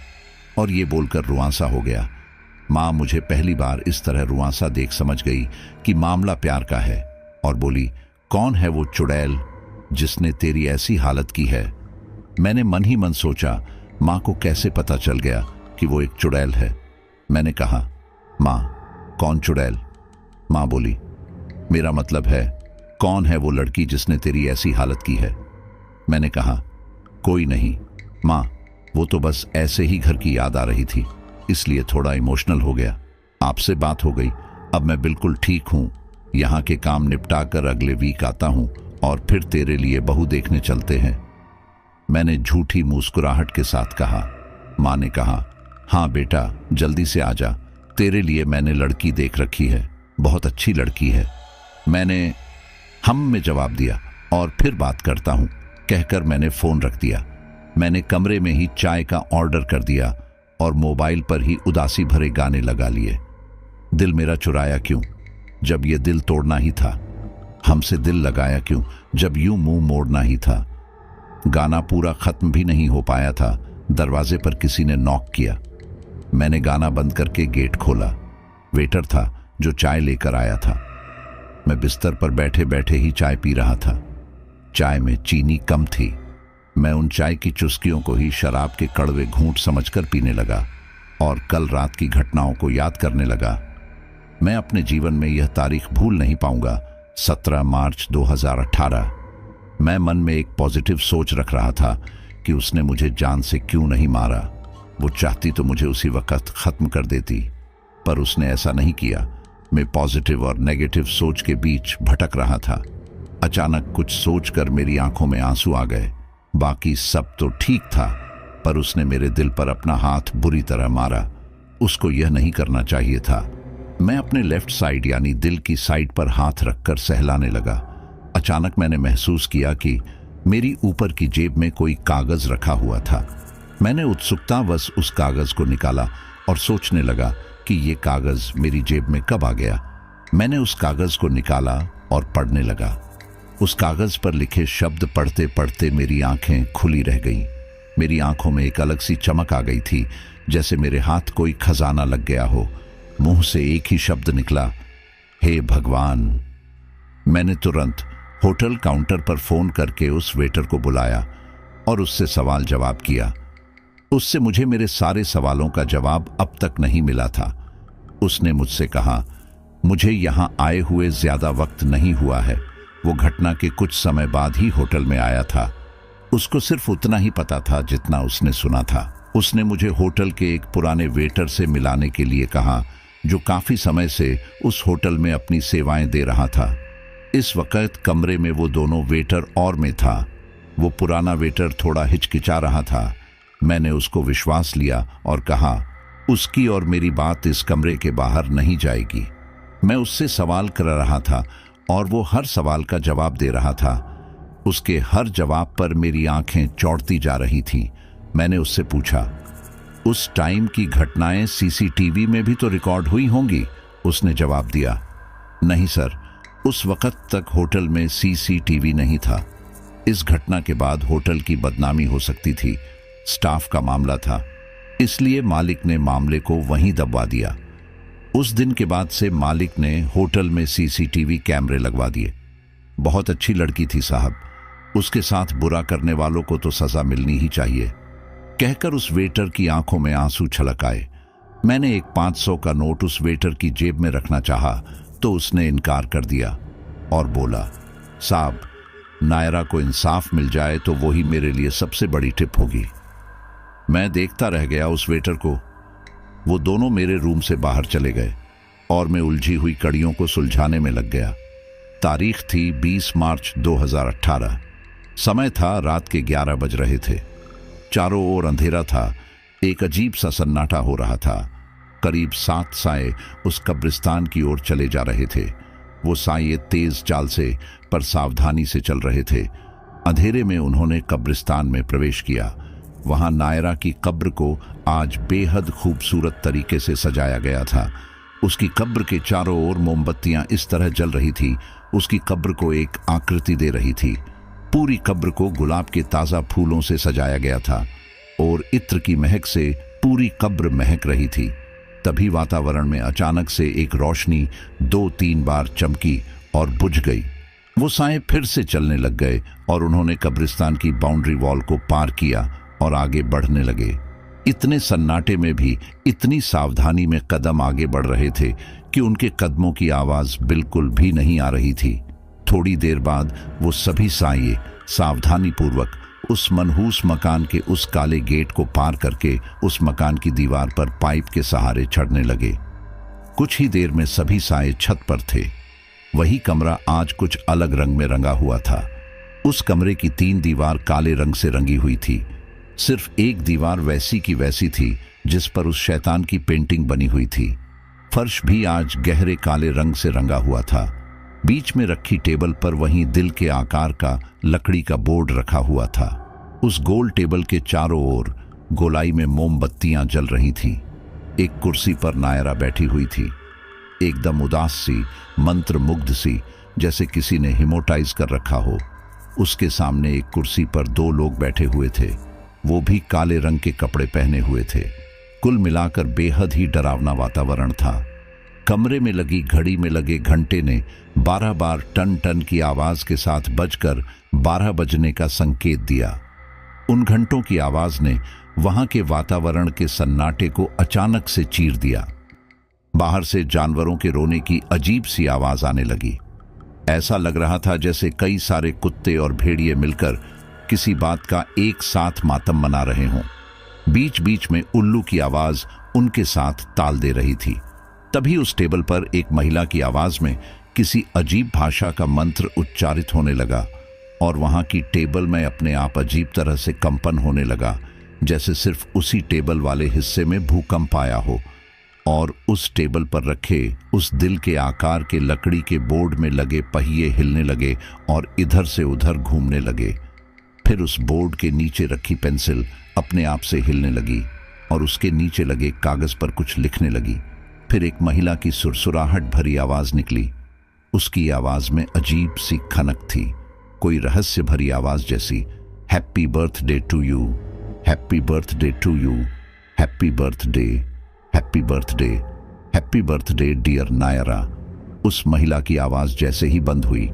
और ये बोलकर रुआंसा हो गया। माँ मुझे पहली बार इस तरह रुआंसा देख समझ गई कि मामला प्यार का है और बोली कौन है वो चुड़ैल जिसने तेरी ऐसी हालत की है। मैंने मन ही मन सोचा माँ को कैसे पता चल गया कि वो एक चुड़ैल है। मैंने कहा माँ कौन चुड़ैल? माँ बोली मेरा मतलब है कौन है वो लड़की जिसने तेरी ऐसी हालत की है। मैंने कहा कोई नहीं माँ, वो तो बस ऐसे ही घर की याद आ रही थी, इसलिए थोड़ा इमोशनल हो गया। आपसे बात हो गई, अब मैं बिल्कुल ठीक हूँ। यहाँ के काम निपटा कर अगले वीक आता हूँ और फिर तेरे लिए बहू देखने चलते हैं। मैंने झूठी मुस्कुराहट के साथ कहा। माँ ने कहा हाँ बेटा जल्दी से आ जा, तेरे लिए मैंने लड़की देख रखी है, बहुत अच्छी लड़की है। मैंने हम में जवाब दिया और फिर बात करता हूँ कहकर मैंने फोन रख दिया। मैंने कमरे में ही चाय का ऑर्डर कर दिया और मोबाइल पर ही उदासी भरे गाने लगा लिए। दिल मेरा चुराया क्यों जब ये दिल तोड़ना ही था, हमसे दिल लगाया क्यों जब यूं मुंह मोड़ना ही था। गाना पूरा खत्म भी नहीं हो पाया था, दरवाजे पर किसी ने नॉक किया। मैंने गाना बंद करके गेट खोला। वेटर था जो चाय लेकर आया था। मैं बिस्तर पर बैठे बैठे ही चाय पी रहा था। चाय में चीनी कम थी। मैं उन चाय की चुस्कियों को ही शराब के कड़वे घूंट समझकर पीने लगा और कल रात की घटनाओं को याद करने लगा। मैं अपने जीवन में यह तारीख भूल नहीं पाऊंगा, 17 मार्च 2018। मैं मन में एक पॉजिटिव सोच रख रहा था कि उसने मुझे जान से क्यों नहीं मारा। वो चाहती तो मुझे उसी वक्त खत्म कर देती, पर उसने ऐसा नहीं किया। मैं पॉजिटिव और नेगेटिव सोच के बीच भटक रहा था। अचानक कुछ सोचकर मेरी आंखों में आंसू आ गए। बाकी सब तो ठीक था, पर उसने मेरे दिल पर अपना हाथ बुरी तरह मारा। उसको यह नहीं करना चाहिए था। मैं अपने लेफ्ट साइड यानी दिल की साइड पर हाथ रखकर सहलाने लगा। अचानक मैंने महसूस किया कि मेरी ऊपर की जेब में कोई कागज रखा हुआ था। मैंने उत्सुकतावश उस कागज को निकाला और सोचने लगा कि ये कागज मेरी जेब में कब आ गया। मैंने उस कागज को निकाला और पढ़ने लगा। उस कागज पर लिखे शब्द पढ़ते पढ़ते मेरी आंखें खुली रह गईं। मेरी आंखों में एक अलग सी चमक आ गई थी, जैसे मेरे हाथ कोई खजाना लग गया हो। मुंह से एक ही शब्द निकला, हे भगवान। मैंने तुरंत होटल काउंटर पर फोन करके उस वेटर को बुलाया और उससे सवाल जवाब किया। उससे मुझे मेरे सारे सवालों का जवाब अब तक नहीं मिला था। उसने मुझसे कहा, मुझे यहां आए हुए ज्यादा वक्त नहीं हुआ है। वो घटना के कुछ समय बाद ही होटल में आया था। उसको सिर्फ उतना ही पता था जितना उसने सुना था। उसने मुझे होटल के एक पुराने वेटर से मिलाने के लिए कहा, जो काफी समय से उस होटल में अपनी सेवाएं दे रहा था। इस वक्त कमरे में वो दोनों वेटर और मैं था। वो पुराना वेटर थोड़ा हिचकिचा रहा था। मैंने उसको विश्वास लिया और कहा, उसकी और मेरी बात इस कमरे के बाहर नहीं जाएगी। मैं उससे सवाल कर रहा था और वो हर सवाल का जवाब दे रहा था। उसके हर जवाब पर मेरी आंखें चौड़ती जा रही थीं। मैंने उससे पूछा, उस टाइम की घटनाएं सीसीटीवी में भी तो रिकॉर्ड हुई होंगी? उसने जवाब दिया, नहीं सर, उस वक्त तक होटल में सीसीटीवी नहीं था। इस घटना के बाद होटल की बदनामी हो सकती थी। स्टाफ का मामला था, इसलिए मालिक ने मामले को वहीं दबवा दिया। उस दिन के बाद से मालिक ने होटल में सीसीटीवी कैमरे लगवा दिए। बहुत अच्छी लड़की थी साहब, उसके साथ बुरा करने वालों को तो सजा मिलनी ही चाहिए। कहकर उस वेटर की आंखों में आंसू छलक आए। मैंने एक 500 का नोट उस वेटर की जेब में रखना चाहा तो उसने इनकार कर दिया और बोला, साहब, नायरा को इंसाफ मिल जाए तो वही मेरे लिए सबसे बड़ी टिप होगी। मैं देखता रह गया उस वेटर को। वो दोनों मेरे रूम से बाहर चले गए और मैं उलझी हुई कड़ियों को सुलझाने में लग गया। तारीख थी 20 मार्च 2018। समय था रात के 11 बज रहे थे। चारों ओर अंधेरा था। एक अजीब सा सन्नाटा हो रहा था। करीब 7 साए उस कब्रिस्तान की ओर चले जा रहे थे। वो साए तेज चाल से पर सावधानी से चल रहे थे। अंधेरे में उन्होंने कब्रिस्तान में प्रवेश किया। वहां नायरा की कब्र को आज बेहद खूबसूरत तरीके से सजाया गया था। उसकी कब्र के चारों ओर मोमबत्तियां इस तरह जल रही थी, उसकी कब्र को एक आकृति दे रही थी। पूरी कब्र को गुलाब के ताजा फूलों से सजाया गया था और इत्र की महक से पूरी कब्र महक रही थी। तभी वातावरण में अचानक से एक रोशनी 2-3 बार चमकी और बुझ गई। वो साए फिर से चलने लग गए और उन्होंने कब्रिस्तान की बाउंड्री वॉल को पार किया और आगे बढ़ने लगे। इतने सन्नाटे में भी इतनी सावधानी में कदम आगे बढ़ रहे थे कि उनके कदमों की आवाज बिल्कुल भी नहीं आ रही थी। थोड़ी देर बाद वो सभी साए सावधानी पूर्वक उस मनहूस मकान के उस काले गेट को पार करके उस मकान की दीवार पर पाइप के सहारे चढ़ने लगे। कुछ ही देर में सभी साए छत पर थे। वही कमरा आज कुछ अलग रंग में रंगा हुआ था। उस कमरे की 3 दीवार काले रंग से रंगी हुई थी। सिर्फ एक दीवार वैसी की वैसी थी जिस पर उस शैतान की पेंटिंग बनी हुई थी। फर्श भी आज गहरे काले रंग से रंगा हुआ था। बीच में रखी टेबल पर वहीं दिल के आकार का लकड़ी का बोर्ड रखा हुआ था। उस गोल टेबल के चारों ओर गोलाई में मोमबत्तियां जल रही थीं। एक कुर्सी पर नायरा बैठी हुई थी, एकदम उदास सी, मंत्र मुग्ध सी, जैसे किसी ने हिप्नोटाइज कर रखा हो। उसके सामने एक कुर्सी पर 2 लोग बैठे हुए थे। वो भी काले रंग के कपड़े पहने हुए थे। कुल मिलाकर बेहद ही डरावना वातावरण था। कमरे में लगी घड़ी में लगे घंटे ने 12 बार टन टन की आवाज के साथ बजकर 12 बजने का संकेत दिया। उन घंटों की आवाज ने वहां के वातावरण के सन्नाटे को अचानक से चीर दिया। बाहर से जानवरों के रोने की अजीब सी आवाज आने लगी। ऐसा लग रहा था जैसे कई सारे कुत्ते और भेड़िए मिलकर किसी बात का एक साथ मातम मना रहे हों। बीच बीच में उल्लू की आवाज उनके साथ ताल दे रही थी। तभी उस टेबल पर एक महिला की आवाज में किसी अजीब भाषा का मंत्र उच्चारित होने लगा और वहां की टेबल में अपने आप अजीब तरह से कंपन होने लगा, जैसे सिर्फ उसी टेबल वाले हिस्से में भूकंप आया हो। और उस टेबल पर रखे उस दिल के आकार के लकड़ी के बोर्ड में लगे पहिए हिलने लगे और इधर से उधर घूमने लगे। फिर उस बोर्ड के नीचे रखी पेंसिल अपने आप से हिलने लगी और उसके नीचे लगे कागज पर कुछ लिखने लगी। फिर एक महिला की सुरसुराहट भरी आवाज निकली। उसकी आवाज में अजीब सी खनक थी, कोई रहस्य भरी आवाज जैसी। Happy birthday to you, happy birthday to you, happy birthday, happy birthday, happy birthday dear Naira. उस महिला की आवाज जैसे ही बंद हुई,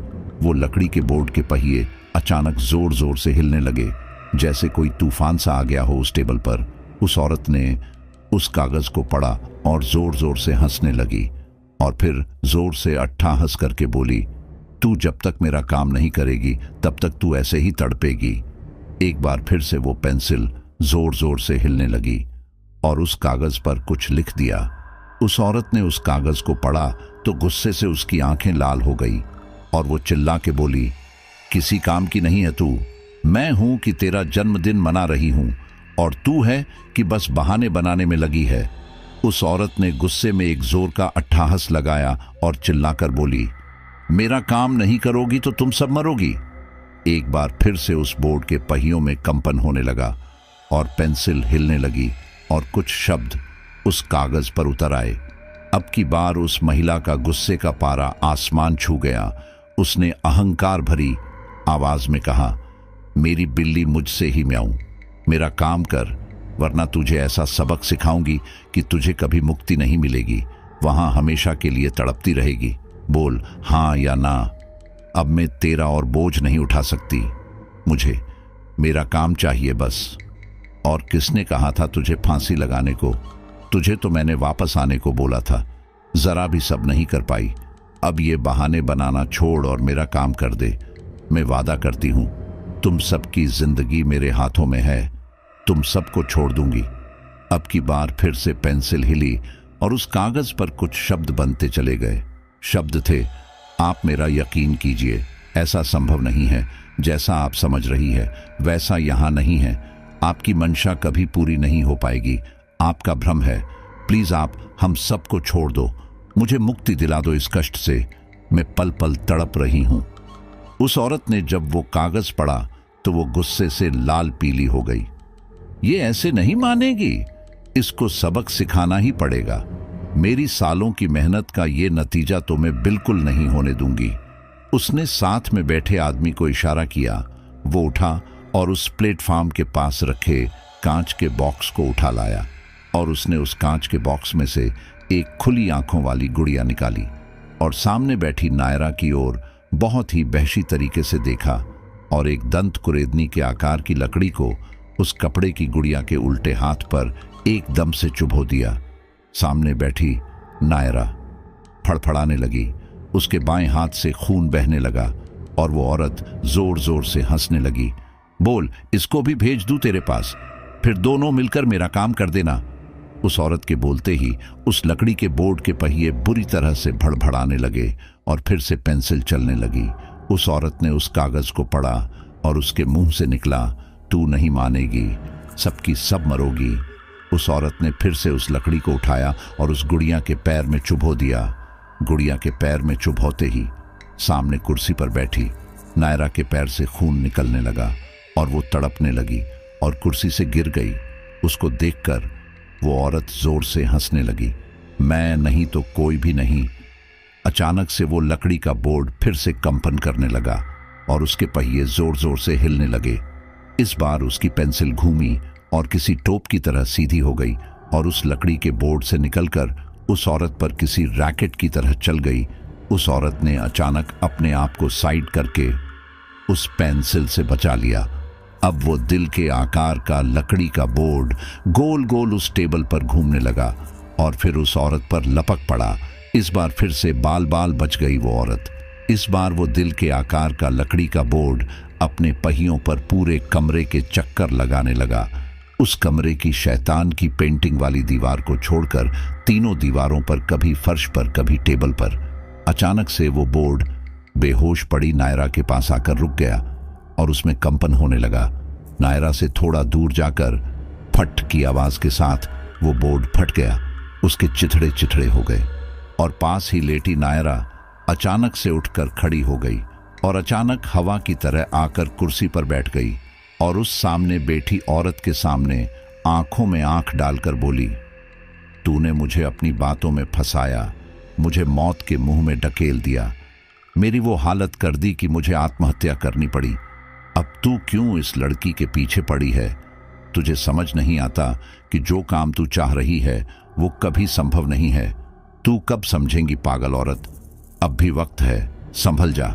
वो लकड़ी के बोर्ड के पहिए अचानक जोर जोर से हिलने लगे, जैसे कोई तूफान सा आ गया हो उस टेबल पर। उस औरत ने उस कागज को पढ़ा और जोर जोर से हंसने लगी और फिर जोर से अट्ठा हंस करके बोली, तू जब तक मेरा काम नहीं करेगी तब तक तू ऐसे ही तड़पेगी। एक बार फिर से वो पेंसिल जोर जोर से हिलने लगी और उस कागज पर कुछ लिख दिया। उस औरत ने उस कागज को पढ़ा तो गुस्से से उसकी आंखें लाल हो गई और वो चिल्ला के बोली, किसी काम की नहीं है तू। मैं हूं कि तेरा जन्मदिन मना रही हूं और तू है कि बस बहाने बनाने में लगी है। उस औरत ने गुस्से में एक जोर का अट्ठाहस लगाया और चिल्लाकर बोली, मेरा काम नहीं करोगी तो तुम सब मरोगी। एक बार फिर से उस बोर्ड के पहियों में कंपन होने लगा और पेंसिल हिलने लगी और कुछ शब्द उस कागज पर उतर आए। अब की बार उस महिला का गुस्से का पारा आसमान छू गया। उसने अहंकार भरी आवाज में कहा, मेरी बिल्ली मुझसे ही म्याऊं, मेरा काम कर, वरना तुझे ऐसा सबक सिखाऊंगी कि तुझे कभी मुक्ति नहीं मिलेगी, वहां हमेशा के लिए तड़पती रहेगी। बोल हां या ना। अब मैं तेरा और बोझ नहीं उठा सकती, मुझे मेरा काम चाहिए बस। और किसने कहा था तुझे फांसी लगाने को? तुझे तो मैंने वापस आने को बोला था, जरा भी सब नहीं कर पाई। अब ये बहाने बनाना छोड़ और मेरा काम कर दे। मैं वादा करती हूं, तुम सबकी जिंदगी मेरे हाथों में है, तुम सबको छोड़ दूंगी। अब की बार फिर से पेंसिल हिली और उस कागज पर कुछ शब्द बनते चले गए। शब्द थे, आप मेरा यकीन कीजिए, ऐसा संभव नहीं है, जैसा आप समझ रही है वैसा यहां नहीं है, आपकी मंशा कभी पूरी नहीं हो पाएगी, आपका भ्रम है, प्लीज आप हम सबको छोड़ दो, मुझे मुक्ति दिला दो इस कष्ट से, मैं पल पल तड़प रही हूं। उस औरत ने जब वो कागज पढ़ा तो वो गुस्से से लाल पीली हो गई। ये ऐसे नहीं मानेगी, इसको सबक सिखाना ही पड़ेगा। मेरी सालों की मेहनत का ये नतीजा तो मैं बिल्कुल नहीं होने दूंगी। उसने साथ में बैठे आदमी को इशारा किया। वो उठा और उस प्लेटफॉर्म के पास रखे कांच के बॉक्स को उठा लाया और उसने उस कांच के बॉक्स में से एक खुली आंखों वाली गुड़िया निकाली और सामने बैठी नायरा की ओर बहुत ही बहशी तरीके से देखा और एक दंत कुरेदनी के आकार की लकड़ी को उस कपड़े की गुड़िया के उल्टे हाथ पर एकदम से चुभो दिया। सामने बैठी नायरा फड़फड़ाने लगी, उसके बाएं हाथ से खून बहने लगा और वो औरत जोर जोर से हंसने लगी। बोल, इसको भी भेज दूं तेरे पास, फिर दोनों मिलकर मेरा काम कर देना। उस औरत के बोलते ही उस लकड़ी के बोर्ड के पहिए बुरी तरह से भड़भड़ाने लगे और फिर से पेंसिल चलने लगी। उस औरत ने उस कागज को पढ़ा और उसके मुंह से निकला, तू नहीं मानेगी, सबकी सब मरोगी। उस औरत ने फिर से उस लकड़ी को उठाया और उस गुड़िया के पैर में चुभो दिया। गुड़िया के पैर में चुभोते ही सामने कुर्सी पर बैठी नायरा के पैर से खून निकलने लगा और वो तड़पने लगी और कुर्सी से गिर गई। उसको देखकर वो औरत जोर से हंसने लगी। मैं नहीं तो कोई भी नहीं। अचानक से वो लकड़ी का बोर्ड फिर से कंपन करने लगा और उसके पहिए जोर जोर से हिलने लगे। इस बार उसकी पेंसिल घूमी और किसी टोप की तरह सीधी हो गई और उस लकड़ी के बोर्ड से निकलकर उस औरत पर किसी रैकेट की तरह चल गई। उस औरत ने अचानक अपने आप को साइड करके उस पेंसिल से बचा लिया। अब वो दिल के आकार का लकड़ी का बोर्ड गोल गोल उस टेबल पर घूमने लगा और फिर उस औरत पर लपक पड़ा। इस बार फिर से बाल बाल बच गई वो औरत। इस बार वो दिल के आकार का लकड़ी का बोर्ड अपने पहियों पर पूरे कमरे के चक्कर लगाने लगा। उस कमरे की शैतान की पेंटिंग वाली दीवार को छोड़कर तीनों दीवारों पर, कभी फर्श पर कभी टेबल पर। अचानक से वो बोर्ड बेहोश पड़ी नायरा के पास आकर रुक गया और उसमें कंपन होने लगा। नायरा से थोड़ा दूर जाकर फट की आवाज के साथ वो बोर्ड फट गया। उसके चिथड़े चिथड़े हो गए और पास ही लेटी नायरा अचानक से उठकर खड़ी हो गई और अचानक हवा की तरह आकर कुर्सी पर बैठ गई और उस सामने बैठी औरत के सामने आंखों में आंख डालकर बोली, तूने मुझे अपनी बातों में फंसाया, मुझे मौत के मुंह में ढकेल दिया, मेरी वो हालत कर दी कि मुझे आत्महत्या करनी पड़ी। अब तू क्यों इस लड़की के पीछे पड़ी है? तुझे समझ नहीं आता कि जो काम तू चाह रही है वो कभी संभव नहीं है। तू कब समझेंगी पागल औरत? अब भी वक्त है, संभल जा।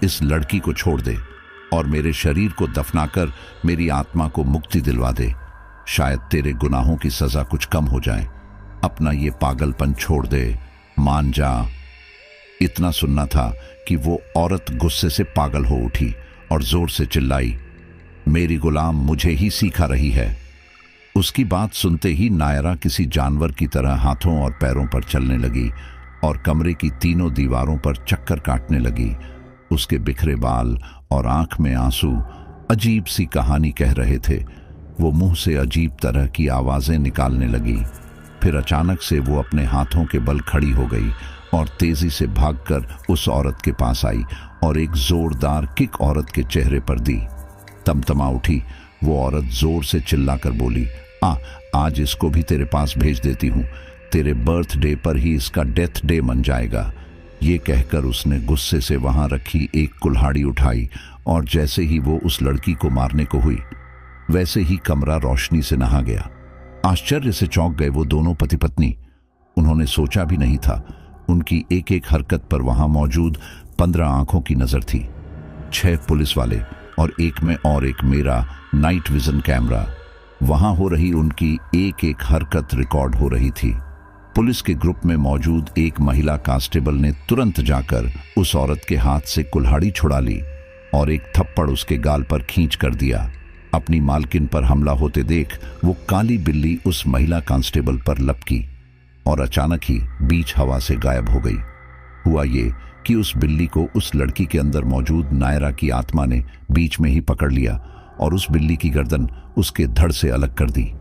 इस लड़की को छोड़ दे और मेरे शरीर को दफनाकर मेरी आत्मा को मुक्ति दिलवा दे। शायद तेरे गुनाहों की सजा कुछ कम हो जाए। अपना ये पागलपन छोड़ दे, मान जा। इतना सुनना था कि वो औरत गुस्से से पागल हो उठी और जोर से चिल्लाई, मेरी गुलाम मुझे ही सिखा रही है। उसकी बात सुनते ही नायरा किसी जानवर की तरह हाथों और पैरों पर चलने लगी और कमरे की तीनों दीवारों पर चक्कर काटने लगी। उसके बिखरे बाल और आंख में आंसू अजीब सी कहानी कह रहे थे। वो मुंह से अजीब तरह की आवाजें निकालने लगी। फिर अचानक से वो अपने हाथों के बल खड़ी हो गई और तेजी से भागकर उस औरत के पास आई और एक जोरदार किक औरत के चेहरे पर दी। तमतमा उठी वो औरत जोर से चिल्लाकर बोली, आज इसको भी तेरे पास भेज देती हूँ, तेरे बर्थडे पर ही इसका डेथ डे मन जाएगा। ये कहकर उसने गुस्से से वहां रखी एक कुल्हाड़ी उठाई और जैसे ही वो उस लड़की को मारने को हुई वैसे ही कमरा रोशनी से नहा गया। आश्चर्य से चौंक गए वो दोनों पति पत्नी। उन्होंने सोचा भी नहीं था। उनकी एक एक हरकत पर वहां मौजूद 15 आंखों की नजर थी, 6 पुलिस वाले और एक में और एक मेरा नाइट विजन कैमरा। वहां हो रही उनकी एक एक हरकत रिकॉर्ड हो रही थी। पुलिस के ग्रुप में मौजूद एक महिला कांस्टेबल ने तुरंत जाकर उस औरत के हाथ से कुल्हाड़ी छुड़ा ली और एक थप्पड़ उसके गाल पर खींच कर दिया। अपनी मालकिन पर हमला होते देख वो काली बिल्ली उस महिला कांस्टेबल पर लपकी और अचानक ही बीच हवा से गायब हो गई। हुआ ये कि उस बिल्ली को उस लड़की के अंदर मौजूद नायरा की आत्मा ने बीच में ही पकड़ लिया और उस बिल्ली की गर्दन उसके धड़ से अलग कर दी।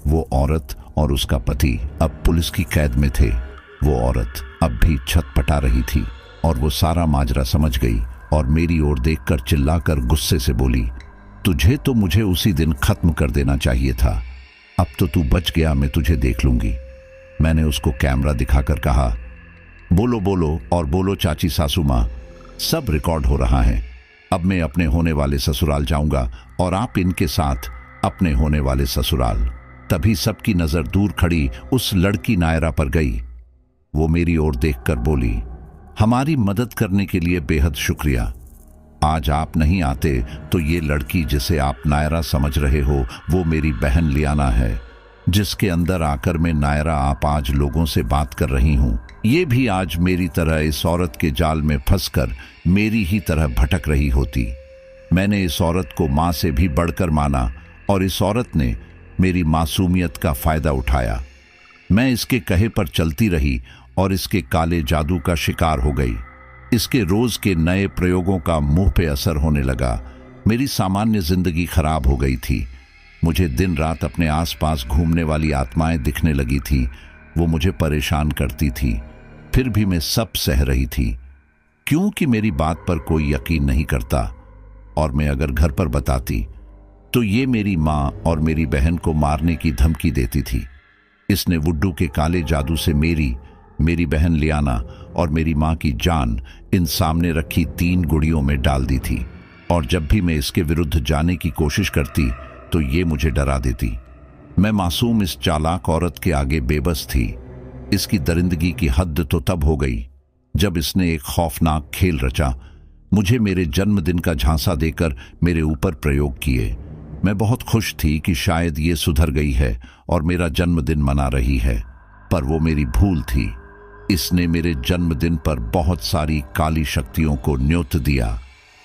वो औरत और उसका पति अब पुलिस की कैद में थे। वो औरत अब भी छटपटा रही थी और वो सारा माजरा समझ गई और मेरी ओर देखकर चिल्लाकर गुस्से से बोली, तुझे तो मुझे उसी दिन खत्म कर देना चाहिए था। अब तो तू बच गया, मैं तुझे देख लूंगी। मैंने उसको कैमरा दिखाकर कहा, बोलो बोलो और बोलो चाची सासू माँ, सब रिकॉर्ड हो रहा है। अब मैं अपने होने वाले ससुराल जाऊंगा और आप इनके साथ अपने होने वाले ससुराल। तभी सबकी नजर दूर खड़ी उस लड़की नायरा पर गई। वो मेरी ओर देखकर बोली, हमारी मदद करने के लिए बेहद शुक्रिया। आज आप नहीं आते तो ये लड़की जिसे आप नायरा समझ रहे हो वो मेरी बहन लियाना है, जिसके अंदर आकर मैं नायरा आप आज लोगों से बात कर रही हूँ। ये भी आज मेरी तरह इस औरत के जाल में फंसकर मेरी ही तरह भटक रही होती। मैंने इस औरत को माँ से भी बढ़कर माना और इस औरत ने मेरी मासूमियत का फायदा उठाया। मैं इसके कहे पर चलती रही और इसके काले जादू का शिकार हो गई। इसके रोज के नए प्रयोगों का मुंह पे असर होने लगा। मेरी सामान्य जिंदगी खराब हो गई थी। मुझे दिन रात अपने आसपास घूमने वाली आत्माएं दिखने लगी थी। वो मुझे परेशान करती थी, फिर भी मैं सब सह रही थी क्योंकि मेरी बात पर कोई यकीन नहीं करता और मैं अगर घर पर बताती तो ये मेरी माँ और मेरी बहन को मारने की धमकी देती थी। इसने वुड्डू के काले जादू से मेरी बहन लियाना और मेरी माँ की जान इन सामने रखी 3 गुड़ियों में डाल दी थी और जब भी मैं इसके विरुद्ध जाने की कोशिश करती तो ये मुझे डरा देती। मैं मासूम इस चालाक औरत के आगे बेबस थी। इसकी दरिंदगी की हद तो तब हो गई जब इसने एक खौफनाक खेल रचा, मुझे मेरे जन्मदिन का झांसा देकर मेरे ऊपर प्रयोग किए। मैं बहुत खुश थी कि शायद ये सुधर गई है और मेरा जन्मदिन मना रही है, पर वो मेरी भूल थी। इसने मेरे जन्मदिन पर बहुत सारी काली शक्तियों को न्योत दिया।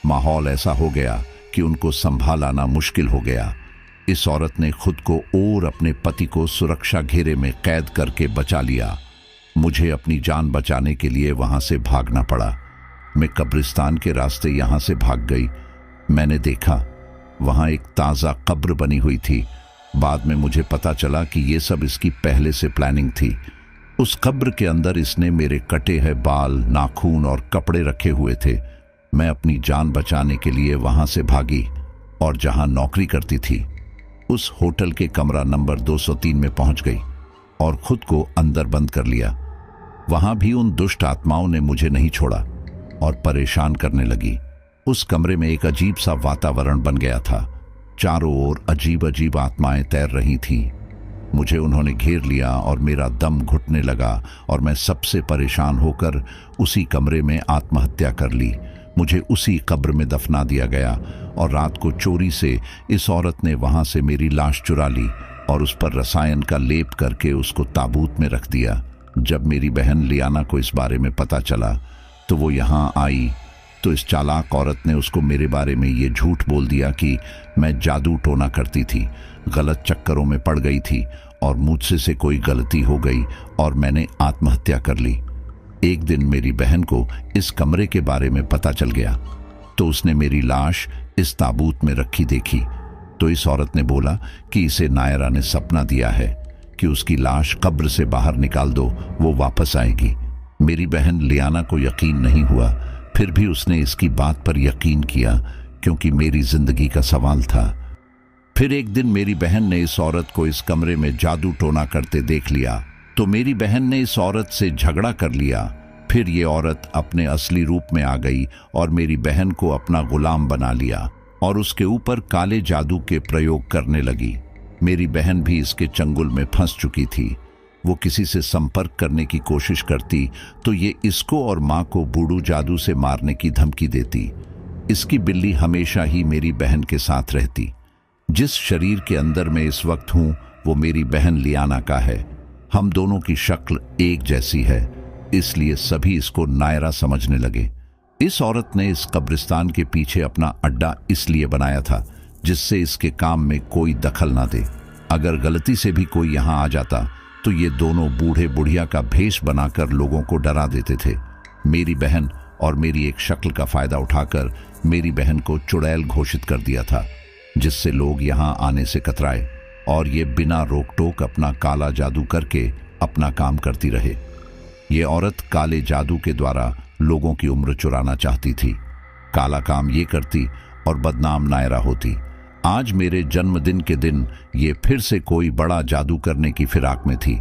माहौल ऐसा हो गया कि उनको संभालना मुश्किल हो गया। इस औरत ने खुद को और अपने पति को सुरक्षा घेरे में कैद करके बचा लिया। मुझे अपनी जान बचाने के लिए वहां से भागना पड़ा। मैं कब्रिस्तान के रास्ते यहां से भाग गई। मैंने देखा वहां एक ताज़ा कब्र बनी हुई थी। बाद में मुझे पता चला कि ये सब इसकी पहले से प्लानिंग थी। उस कब्र के अंदर इसने मेरे कटे हुए बाल, नाखून और कपड़े रखे हुए थे। मैं अपनी जान बचाने के लिए वहां से भागी और जहां नौकरी करती थी उस होटल के कमरा नंबर 203 में पहुंच गई और खुद को अंदर बंद कर लिया। वहां भी उन दुष्ट आत्माओं ने मुझे नहीं छोड़ा और परेशान करने लगी। उस कमरे में एक अजीब सा वातावरण बन गया था। चारों ओर अजीब अजीब आत्माएं तैर रही थीं। मुझे उन्होंने घेर लिया और मेरा दम घुटने लगा और मैं सबसे परेशान होकर उसी कमरे में आत्महत्या कर ली। मुझे उसी कब्र में दफना दिया गया और रात को चोरी से इस औरत ने वहां से मेरी लाश चुरा ली और उस पर रसायन का लेप करके उसको ताबूत में रख दिया। जब मेरी बहन लियाना को इस बारे में पता चला तो वो यहाँ आई तो इस चालाक औरत ने उसको मेरे बारे में ये झूठ बोल दिया कि मैं जादू टोना करती थी, गलत चक्करों में पड़ गई थी और मुझसे से कोई गलती हो गई और मैंने आत्महत्या कर ली। एक दिन मेरी बहन को इस कमरे के बारे में पता चल गया तो उसने मेरी लाश इस ताबूत में रखी देखी तो इस औरत ने बोला कि इसे नायरा ने सपना दिया है कि उसकी लाश कब्र से बाहर निकाल दो, वो वापस आएगी। मेरी बहन लियाना को यकीन नहीं हुआ, फिर भी उसने इसकी बात पर यकीन किया क्योंकि मेरी जिंदगी का सवाल था। फिर एक दिन मेरी बहन ने इस औरत को इस कमरे में जादू टोना करते देख लिया तो मेरी बहन ने इस औरत से झगड़ा कर लिया। फिर ये औरत अपने असली रूप में आ गई और मेरी बहन को अपना गुलाम बना लिया और उसके ऊपर काले जादू के प्रयोग करने लगी। मेरी बहन भी इसके चंगुल में फंस चुकी थी। वो किसी से संपर्क करने की कोशिश करती तो ये इसको और माँ को बूढ़ू जादू से मारने की धमकी देती। इसकी बिल्ली हमेशा ही मेरी बहन के साथ रहती। जिस शरीर के अंदर मैं इस वक्त हूं वो मेरी बहन लियाना का है। हम दोनों की शक्ल एक जैसी है, इसलिए सभी इसको नायरा समझने लगे। इस औरत ने इस कब्रिस्तान के पीछे अपना अड्डा इसलिए बनाया था जिससे इसके काम में कोई दखल ना दे। अगर गलती से भी कोई यहाँ आ जाता तो ये दोनों बूढ़े बुढ़िया का भेष बनाकर लोगों को डरा देते थे। मेरी बहन और मेरी एक शक्ल का फायदा उठाकर मेरी बहन को चुड़ैल घोषित कर दिया था, जिससे लोग यहाँ आने से कतराए और ये बिना रोक टोक अपना काला जादू करके अपना काम करती रहे। ये औरत काले जादू के द्वारा लोगों की उम्र चुराना चाहती थी। काला काम ये करती और बदनाम नायरा होती। आज मेरे जन्मदिन के दिन ये फिर से कोई बड़ा जादू करने की फिराक में थी।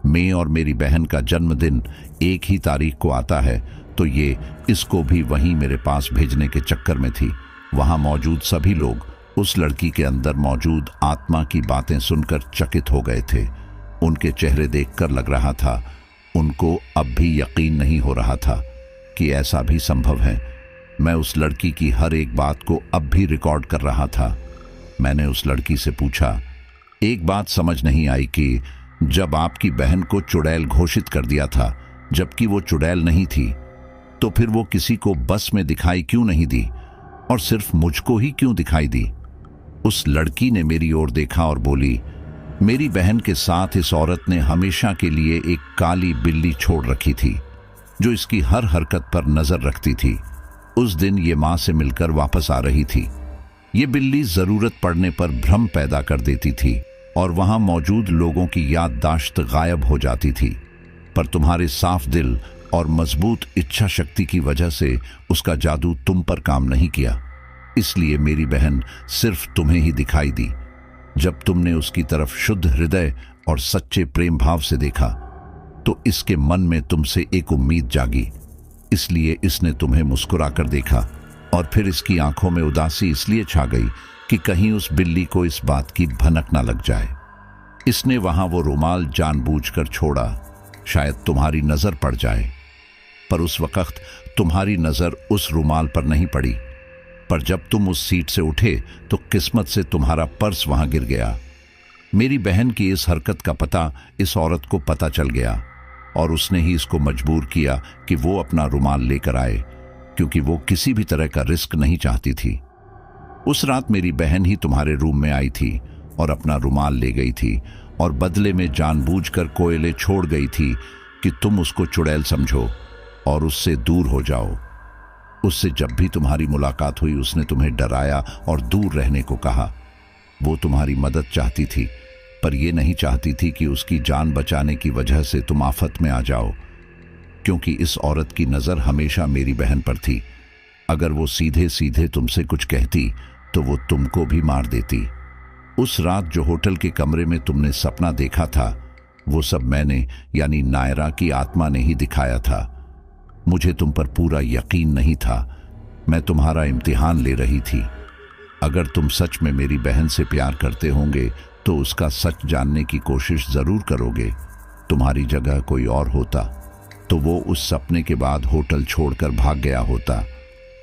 मैं और मेरी बहन का जन्मदिन एक ही तारीख को आता है तो ये इसको भी वहीं मेरे पास भेजने के चक्कर में थी। वहां मौजूद सभी लोग उस लड़की के अंदर मौजूद आत्मा की बातें सुनकर चकित हो गए थे। उनके चेहरे देखकर लग रहा था उनको अब भी यकीन नहीं हो रहा था कि ऐसा भी संभव है। मैं उस लड़की की हर एक बात को अब भी रिकॉर्ड कर रहा था। मैंने उस लड़की से पूछा, एक बात समझ नहीं आई कि जब आपकी बहन को चुड़ैल घोषित कर दिया था जबकि वो चुड़ैल नहीं थी, तो फिर वो किसी को बस में दिखाई क्यों नहीं दी और सिर्फ मुझको ही क्यों दिखाई दी? उस लड़की ने मेरी ओर देखा और बोली, मेरी बहन के साथ इस औरत ने हमेशा के लिए एक काली बिल्ली छोड़ रखी थी जो इसकी हर हरकत पर नजर रखती थी। उस दिन ये मां से मिलकर वापस आ रही थी। ये बिल्ली जरूरत पड़ने पर भ्रम पैदा कर देती थी और वहां मौजूद लोगों की याददाश्त गायब हो जाती थी, पर तुम्हारे साफ दिल और मजबूत इच्छा शक्ति की वजह से उसका जादू तुम पर काम नहीं किया। इसलिए मेरी बहन सिर्फ तुम्हें ही दिखाई दी। जब तुमने उसकी तरफ शुद्ध हृदय और सच्चे प्रेम भाव से देखा तो इसके मन में तुमसे एक उम्मीद जागी, इसलिए इसने तुम्हें मुस्कुराकर देखा और फिर इसकी आंखों में उदासी इसलिए छा गई कि कहीं उस बिल्ली को इस बात की भनक ना लग जाए। इसने वहां वो रुमाल जानबूझकर छोड़ा, शायद तुम्हारी नजर पड़ जाए। पर उस वक्त तुम्हारी नजर उस रुमाल पर नहीं पड़ी। पर जब तुम उस सीट से उठे तो किस्मत से तुम्हारा पर्स वहां गिर गया। मेरी बहन की इस हरकत का पता इस औरत को पता चल गया और उसने ही इसको मजबूर किया कि वो अपना रुमाल लेकर आए, क्योंकि वो किसी भी तरह का रिस्क नहीं चाहती थी। उस रात मेरी बहन ही तुम्हारे रूम में आई थी और अपना रुमाल ले गई थी और बदले में जानबूझकर कोयले छोड़ गई थी कि तुम उसको चुड़ैल समझो और उससे दूर हो जाओ। उससे जब भी तुम्हारी मुलाकात हुई उसने तुम्हें डराया और दूर रहने को कहा। वो तुम्हारी मदद चाहती थी, पर ये नहीं चाहती थी कि उसकी जान बचाने की वजह से तुम आफत में आ जाओ, क्योंकि इस औरत की नज़र हमेशा मेरी बहन पर थी। अगर वो सीधे सीधे तुमसे कुछ कहती तो वो तुमको भी मार देती। उस रात जो होटल के कमरे में तुमने सपना देखा था, वो सब मैंने यानी नायरा की आत्मा ने ही दिखाया था। मुझे तुम पर पूरा यकीन नहीं था। मैं तुम्हारा इम्तिहान ले रही थी। अगर तुम सच में मेरी बहन से प्यार करते होंगे तो उसका सच जानने की कोशिश जरूर करोगे। तुम्हारी जगह कोई और होता तो वो उस सपने के बाद होटल छोड़कर भाग गया होता,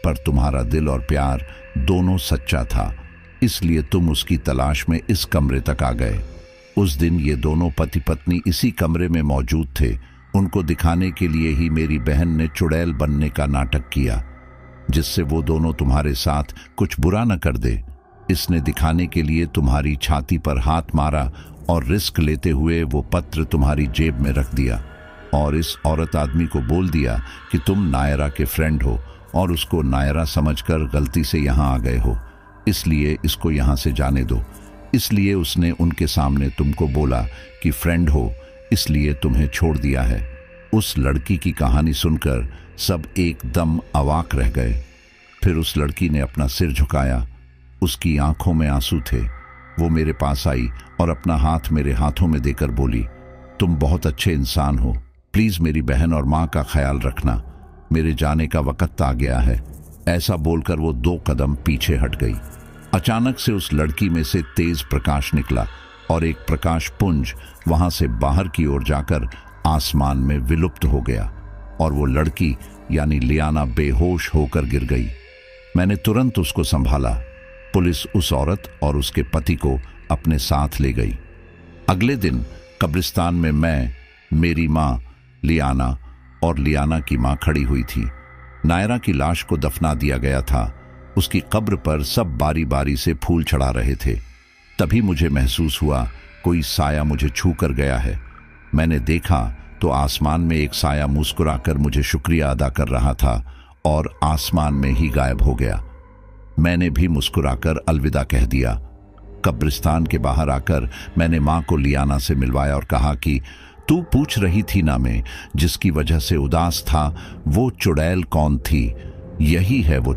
पर तुम्हारा दिल और प्यार दोनों सच्चा था, इसलिए तुम उसकी तलाश में इस कमरे तक आ गए। उस दिन ये दोनों पति पत्नी इसी कमरे में मौजूद थे। उनको दिखाने के लिए ही मेरी बहन ने चुड़ैल बनने का नाटक किया, जिससे वो दोनों तुम्हारे साथ कुछ बुरा न कर दे। इसने दिखाने के लिए तुम्हारी छाती पर हाथ मारा और रिस्क लेते हुए वो पत्र तुम्हारी जेब में रख दिया और इस औरत आदमी को बोल दिया कि तुम नायरा के फ्रेंड हो और उसको नायरा समझकर गलती से यहाँ आ गए हो, इसलिए इसको यहाँ से जाने दो। इसलिए उसने उनके सामने तुमको बोला कि फ्रेंड हो, इसलिए तुम्हें छोड़ दिया है। उस लड़की की कहानी सुनकर सब एकदम अवाक रह गए। फिर उस लड़की ने अपना सिर झुकाया, उसकी आंखों में आंसू थे। वो मेरे पास आई और अपना हाथ मेरे हाथों में देकर बोली, तुम बहुत अच्छे इंसान हो, प्लीज मेरी बहन और माँ का ख्याल रखना, मेरे जाने का वक्त आ गया है। ऐसा बोलकर वो 2 कदम पीछे हट गई। अचानक से उस लड़की में से तेज प्रकाश निकला और एक प्रकाश पुंज वहां से बाहर की ओर जाकर आसमान में विलुप्त हो गया और वो लड़की यानी लियाना बेहोश होकर गिर गई। मैंने तुरंत उसको संभाला। पुलिस उस औरत और उसके पति को अपने साथ ले गई। अगले दिन कब्रिस्तान में मैं, मेरी माँ लियाना और लियाना की माँ खड़ी हुई थी। नायरा की लाश को दफना दिया गया था। उसकी कब्र पर सब बारी बारी से फूल चढ़ा रहे थे। तभी मुझे महसूस हुआ कोई साया मुझे छू कर गया है। मैंने देखा तो आसमान में एक साया मुस्कुराकर मुझे शुक्रिया अदा कर रहा था और आसमान में ही गायब हो गया। मैंने भी मुस्कुराकर अलविदा कह दिया। कब्रिस्तान के बाहर आकर मैंने माँ को लियाना से मिलवाया और कहा कि तू पूछ रही थी ना, मैं जिसकी वजह से उदास था, वो चुड़ैल कौन थी? यही है वो